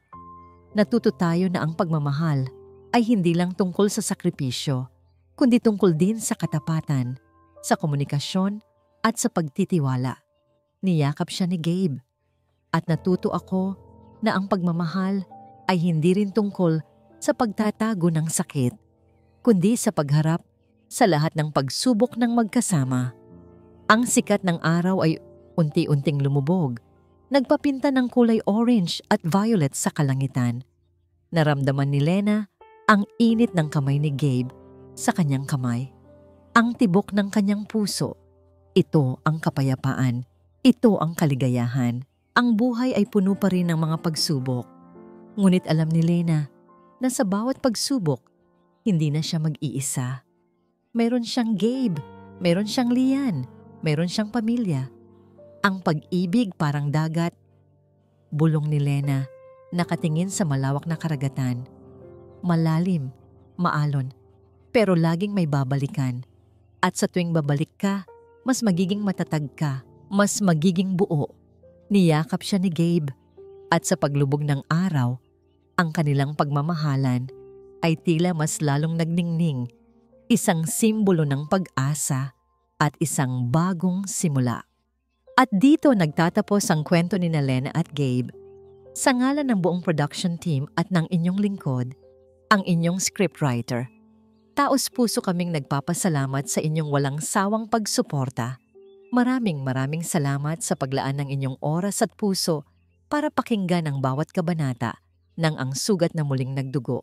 Natuto tayo na ang pagmamahal ay hindi lang tungkol sa sakripisyo, kundi tungkol din sa katapatan, sa komunikasyon at sa pagtitiwala. Niyakap siya ni Gabe. At natuto ako na ang pagmamahal ay hindi rin tungkol sa pagtatago ng sakit, kundi sa pagharap sa lahat ng pagsubok ng magkasama. Ang sikat ng araw ay unti-unting lumubog, nagpapinta ng kulay orange at violet sa kalangitan. Naramdaman ni Lena ang init ng kamay ni Gabe sa kanyang kamay. Ang tibok ng kanyang puso. Ito ang kapayapaan. Ito ang kaligayahan. Ang buhay ay puno pa rin ng mga pagsubok. Ngunit alam ni Lena na sa bawat pagsubok, hindi na siya mag-iisa. Meron siyang Gabe, meron siyang Lian, meron siyang pamilya. Ang pag-ibig parang dagat. Bulong ni Lena, nakatingin sa malawak na karagatan. Malalim, maalon, pero laging may babalikan. At sa tuwing babalik ka, mas magiging matatag ka, mas magiging buo. Niyakap siya ni Gabe, at sa paglubog ng araw, ang kanilang pagmamahalan ay tila mas lalong nagningning, isang simbolo ng pag-asa at isang bagong simula. At dito nagtatapos ang kwento ni Lena at Gabe. Sa ngalan ng buong production team at ng inyong lingkod, ang inyong scriptwriter, taos puso kaming nagpapasalamat sa inyong walang sawang pagsuporta. Maraming salamat sa paglaan ng inyong oras at puso para pakinggan ang bawat kabanata ng Ang Sugat na Muling Nagdugo.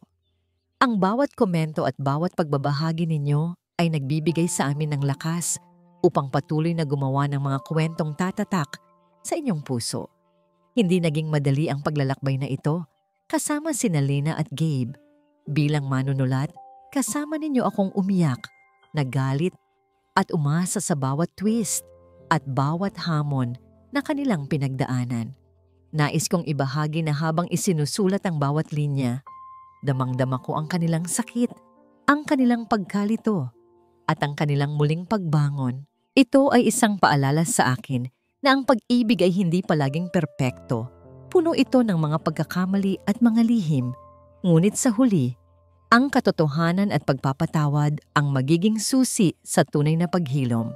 Ang bawat komento at bawat pagbabahagi ninyo ay nagbibigay sa amin ng lakas upang patuloy na gumawa ng mga kwentong tatatak sa inyong puso. Hindi naging madali ang paglalakbay na ito kasama sina Lena at Gabe. Bilang manunulat, kasama ninyo akong umiyak, nagalit at umasa sa bawat twist at bawat hamon na kanilang pinagdaanan. Nais kong ibahagi na habang isinusulat ang bawat linya, damang-dama ko ang kanilang sakit, ang kanilang pagkalito, at ang kanilang muling pagbangon. Ito ay isang paalala sa akin na ang pag-ibig ay hindi palaging perpekto. Puno ito ng mga pagkakamali at mga lihim. Ngunit sa huli, ang katotohanan at pagpapatawad ang magiging susi sa tunay na paghilom.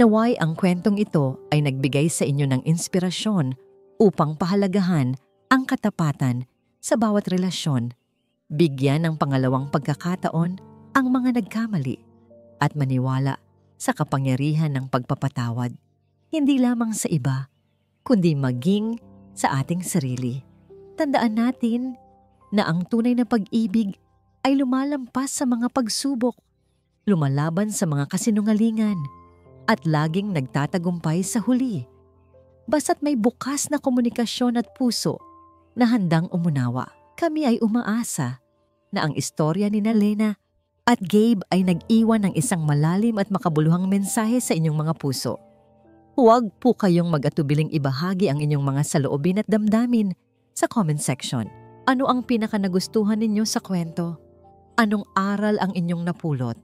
Naway ang kwentong ito ay nagbigay sa inyo ng inspirasyon upang pahalagahan ang katapatan sa bawat relasyon, bigyan ng pangalawang pagkakataon ang mga nagkamali, at maniwala sa kapangyarihan ng pagpapatawad, hindi lamang sa iba, kundi maging sa ating sarili. Tandaan natin na ang tunay na pag-ibig ay lumalampas sa mga pagsubok, lumalaban sa mga kasinungalingan, at laging nagtatagumpay sa huli. Basta't may bukas na komunikasyon at puso, na handang umunawa. Kami ay umaasa na ang istorya ni Lena at Gabe ay nag-iwan ng isang malalim at makabuluhang mensahe sa inyong mga puso. Huwag po kayong mag-atubiling ibahagi ang inyong mga saloobin at damdamin sa comment section. Ano ang pinaka-nagustuhan ninyo sa kwento? Anong aral ang inyong napulot?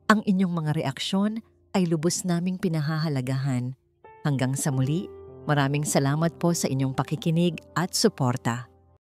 Ang inyong mga reaksyon ay lubos naming pinahahalagahan. Hanggang sa muli, maraming salamat po sa inyong pakikinig at suporta.